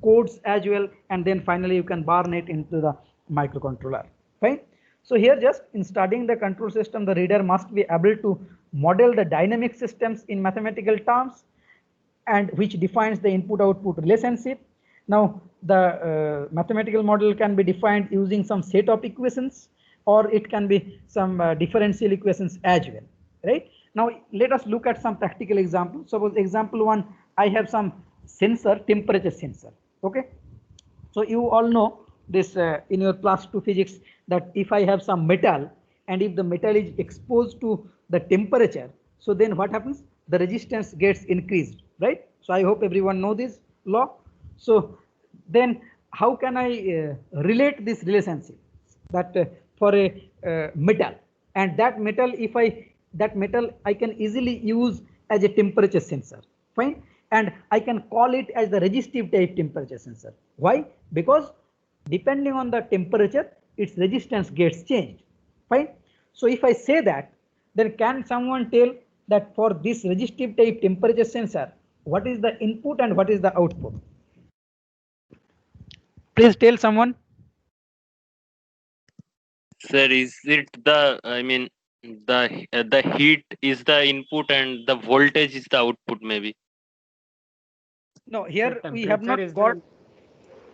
codes as well, and then finally you can burn it into the microcontroller, right? So here, just in studying the control system, the reader must be able to model the dynamic systems in mathematical terms, and which defines the input output relationship. Now the mathematical model can be defined using some set of equations, or it can be some differential equations as well, right? Now let us look at some practical examples. Suppose example 1, I have some sensor, temperature sensor. Okay, so you all know this in your class 2 physics, that if I have some metal, and if the metal is exposed to the temperature, so then what happens? The resistance gets increased, right? So I hope everyone know this law. So then how can I relate this relationship, that for a metal, and that metal, if that metal I can easily use as a temperature sensor, fine, and I can call it as the resistive type temperature sensor. Why? Because depending on the temperature, its resistance gets changed, fine. So if I say that, then can someone tell that for this resistive type temperature sensor, what is the input and what is the output? Please tell someone. Sir, is it the heat is the input and the voltage is the output maybe? No, here So we have not temperature is got. the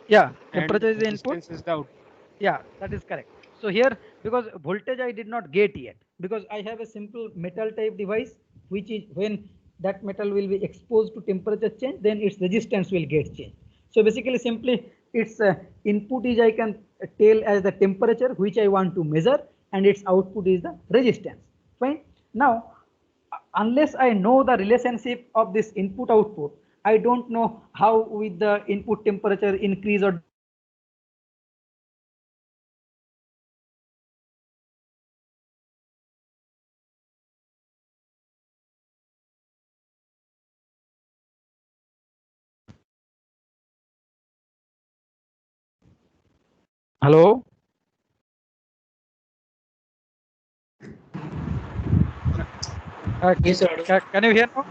Yeah, and temperature is the input. resistance is the output. Yeah, that is correct. So here, because voltage I did not get yet, because I have a simple metal type device, which is when that metal will be exposed to temperature change, then its resistance will get changed. So basically, simply its input is, I can tell as the temperature which I want to measure, and its output is the resistance. Fine. Now, unless I know the relationship of this input output, I don't know how with the input temperature increase or hello. Yes, sir. Can you hear now?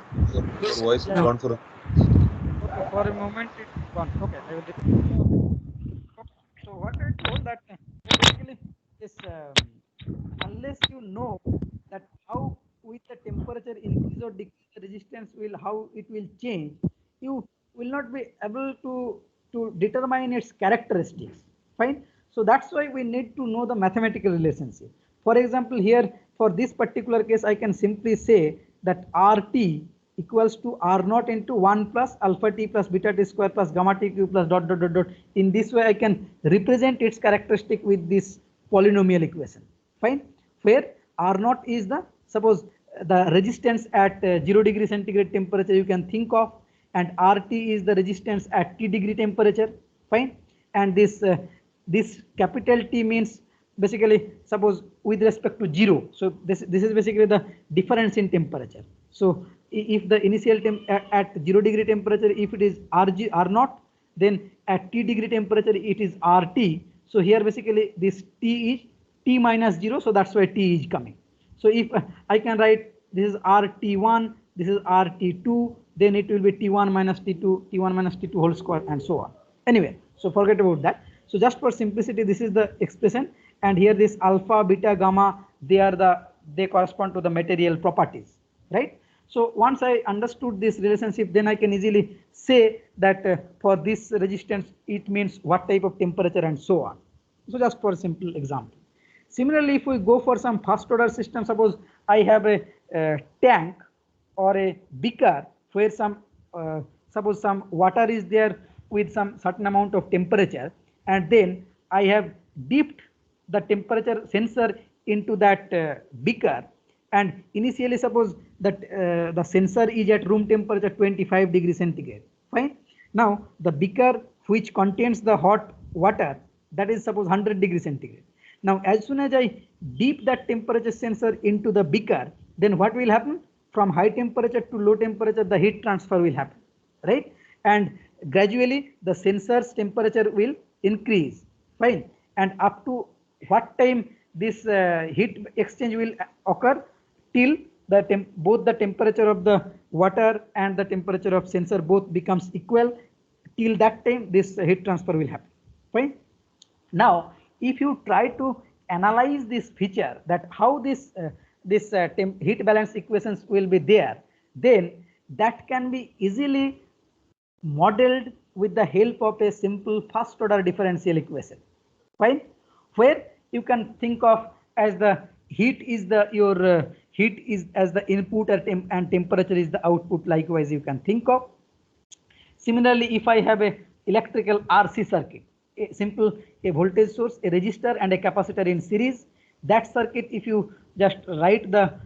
Your voice is gone for a Okay, for a moment it's gone. Okay, I will repeat. Okay, so what I told that basically is unless you know that how with the temperature increase or decrease the resistance will, how it will change, you will not be able to determine its characteristics. Fine. So that's why we need to know the mathematical relationship. For example, here for this particular case, I can simply say that RT equals to R naught into 1 plus alpha t plus beta t square plus gamma t cube plus dot dot dot dot. In this way, I can represent its characteristic with this polynomial equation. Fine. Where R naught is the, suppose the resistance at 0 degree centigrade temperature you can think of, and RT is the resistance at T degree temperature. Fine. And this capital T means basically, suppose with respect to 0. So this is basically the difference in temperature. So if the initial temp at 0 degree temperature, if it is R naught, then at T degree temperature it is RT. So here basically this T is T minus 0, so that's why T is coming. So if I can write this is RT1, this is RT2, then it will be T1 minus T2, T1 minus T2 whole square, and so on. Anyway, so forget about that. So just for simplicity, this is the expression, and here this alpha, beta, gamma, they correspond to the material properties, right? So once I understood this relationship, then I can easily say that for this resistance, it means what type of temperature and so on. So just for a simple example. Similarly, if we go for some first order system, suppose I have a tank or a beaker where some suppose some water is there with some certain amount of temperature, and then I have dipped the temperature sensor into that beaker, and initially suppose that the sensor is at room temperature 25 degrees centigrade, fine, Now the beaker which contains the hot water, that is suppose 100 degrees centigrade. Now as soon as I dip that temperature sensor into the beaker, then what will happen? From high temperature to low temperature, the heat transfer will happen, right? And gradually the sensor's temperature will increase, fine. And up to what time this heat exchange will occur? Till the both the temperature of the water and the temperature of sensor both becomes equal. Till that time this heat transfer will happen, fine. Now if you try to analyze this feature, that how this heat balance equations will be there, then that can be easily modeled with the help of a simple first order differential equation, fine, where you can think of as the heat is the heat is as the input and temperature is the output. Likewise you can think of. Similarly, if I have a electrical RC circuit, a simple voltage source, a resistor and a capacitor in series, that circuit, if you just write that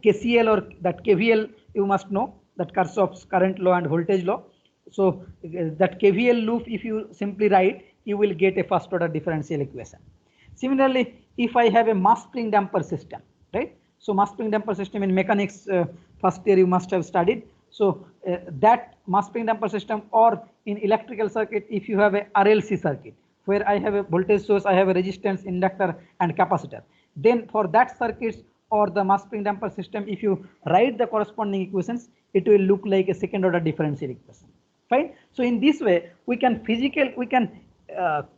KCL or that KVL, you must know that Kirchhoff's current law and voltage law. So that KVL loop, if you simply write, you will get a first order differential equation. Similarly, if I have a mass spring damper system, right? So mass spring damper system in mechanics first year you must have studied. So that mass spring damper system, or in electrical circuit, if you have a RLC circuit where I have a voltage source, I have a resistance, inductor and capacitor, then for that circuits or the mass spring damper system, if you write the corresponding equations, it will look like a second order differential equation, fine. So in this way we can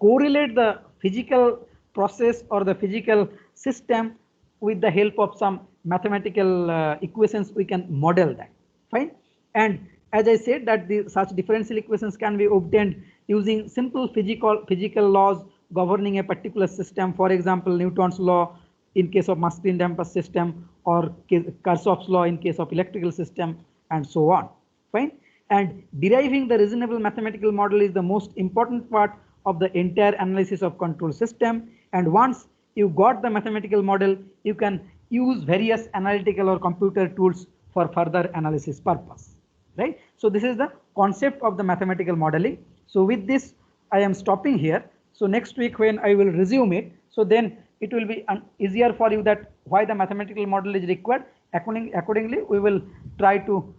correlate the physical process or the physical system with the help of some mathematical equations. We can model that, fine. And as I said that such differential equations can be obtained using simple physical laws governing a particular system. For example, Newton's law in case of mass spring damper system, or Kirchhoff's law in case of electrical system, and so on, fine. And deriving the reasonable mathematical model is the most important part of the entire analysis of control system. And once you got the mathematical model, you can use various analytical or computer tools for further analysis purpose, right? So this is the concept of the mathematical modeling. So with this I am stopping here. So next week when I will resume it, so then it will be easier for you that why the mathematical model is required. Accordingly we will try to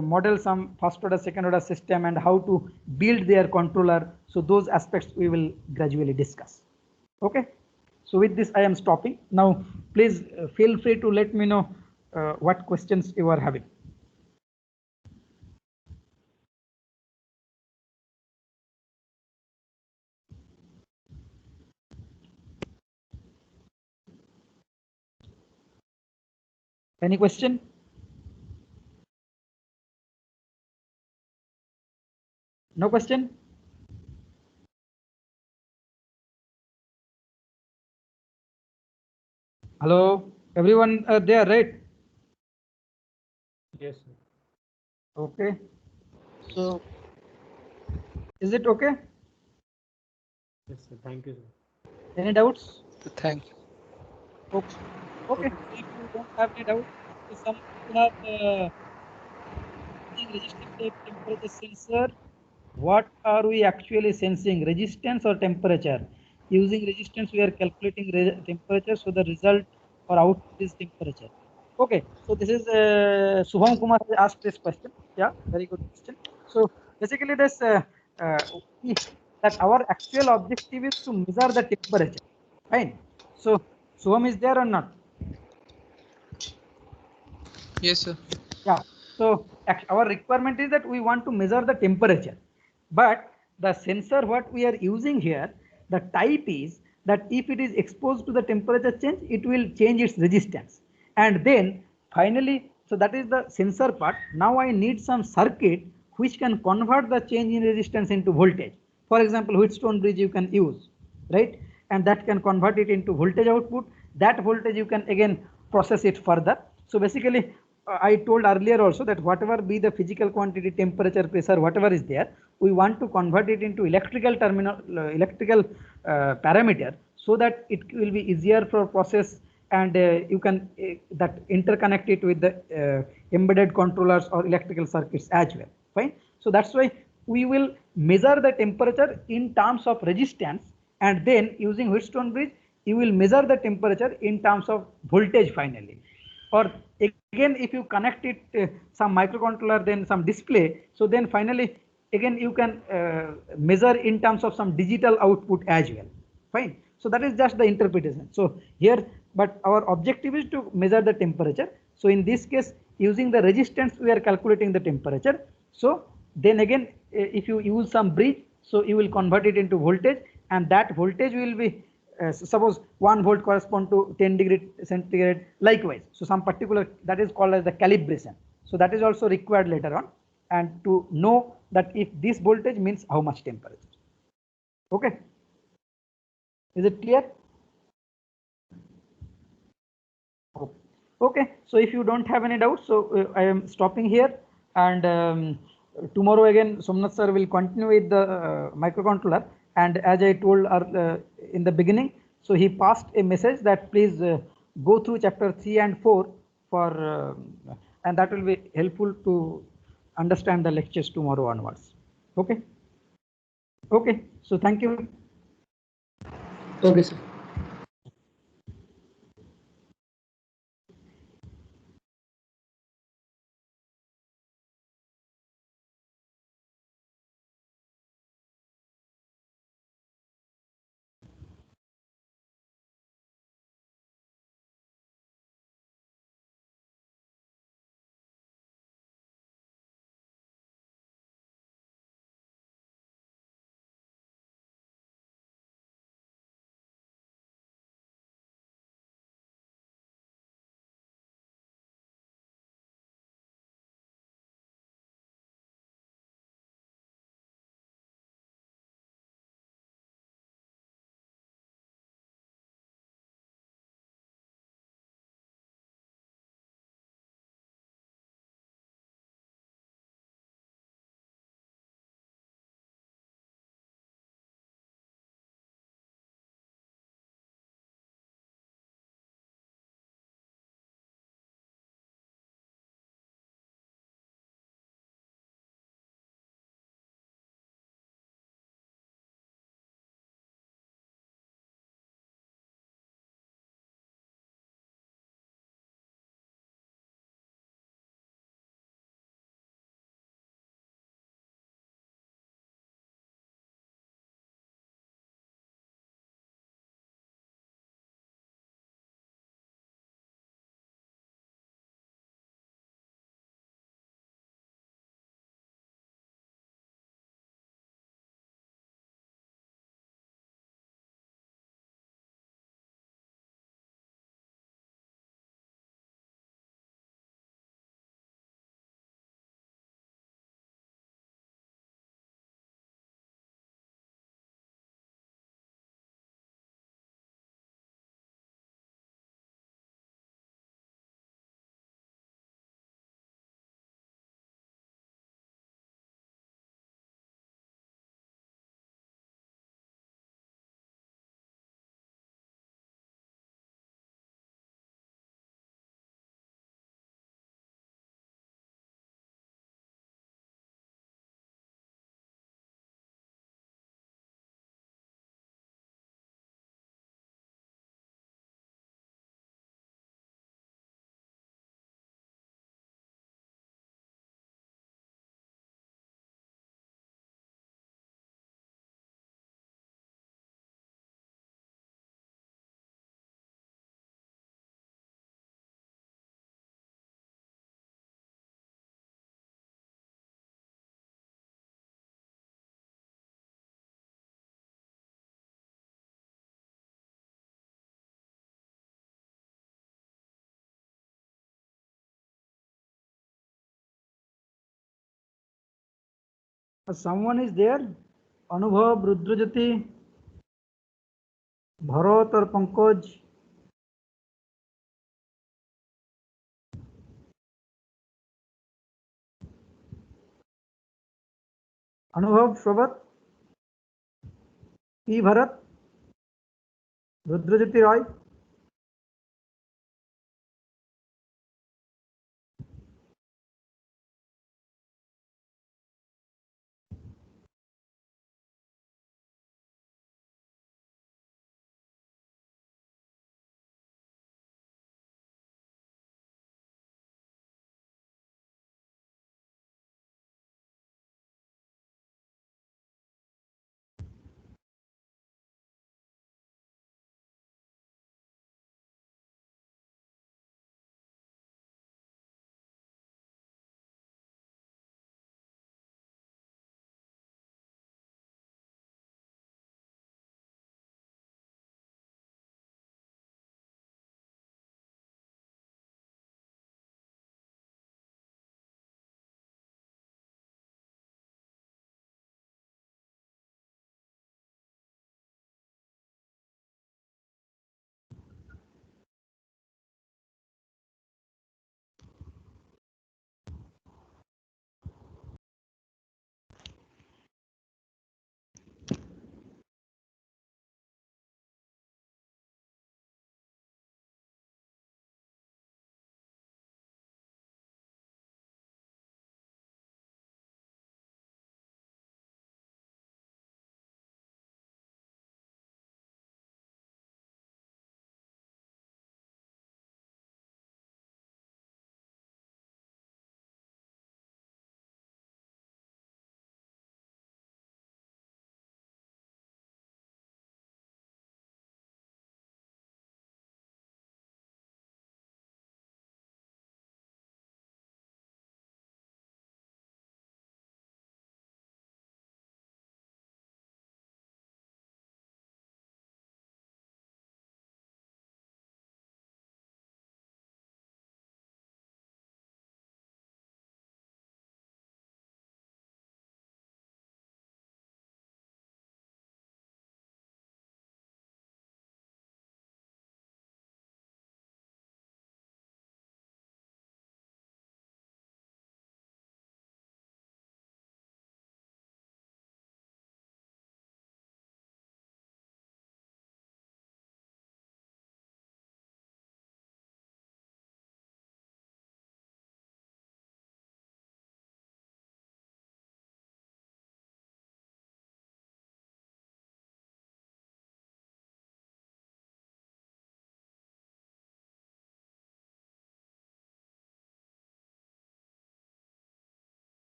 model some first order second order system and how to build their controller. So those aspects we will gradually discuss. Okay, so with this I am stopping now. Please feel free to let me know what questions you are having. Any question? No question? Hello, everyone there, right? Yes, sir. Okay. So is it okay? Yes, sir. Thank you, sir. Any doubts? Thank you. Okay. Okay. If you don't have any doubt, some people have resistive temperature sensor. What are we actually sensing, resistance or temperature? Using resistance we are calculating temperature, so the result or output is temperature. Okay, so this is Subham Kumar asked this question. Yeah, very good question. So basically this that our actual objective is to measure the temperature, fine. So Subham is there or not? Yes, sir. Yeah, so our requirement is that we want to measure the temperature, but the sensor what we are using here, the type is that if it is exposed to the temperature change, it will change its resistance, and then finally, so that is the sensor part. Now I need some circuit which can convert the change in resistance into voltage. For example, Wheatstone bridge you can use, right? And that can convert it into voltage output. That voltage you can again process it further. So basically I told earlier also that whatever be the physical quantity, temperature, pressure, whatever is there, we want to convert it into electrical parameter, so that it will be easier for process, and you can that interconnect it with the embedded controllers or electrical circuits as well, fine. So that's why we will measure the temperature in terms of resistance, and then using Wheatstone bridge, you will measure the temperature in terms of voltage finally. Or again, if you connect it some microcontroller, then some display, so then finally again you can measure in terms of some digital output as well. Fine. So that is just the interpretation. So here, but our objective is to measure the temperature. So in this case, using the resistance, we are calculating the temperature. So then again, if you use some bridge, so you will convert it into voltage, and that voltage will be suppose 1 volt correspond to 10 degree centigrade, likewise. So some particular, that is called as the calibration. So that is also required later on, and to know that if this voltage means how much temperature. Okay. Is it clear? Okay. So if you don't have any doubts, so I am stopping here, and tomorrow again Somnath sir will continue with the microcontroller. And as I told in the beginning, so he passed a message that please go through chapter 3 and 4 for, and that will be helpful to understand the lectures tomorrow onwards. Okay. Okay. So thank you. Okay, sir. Someone is there? Anubhav, Rudrajati, Bharat or Pankaj? Anubhav, Shobhat, P. Bharat, Rudrajati Roy.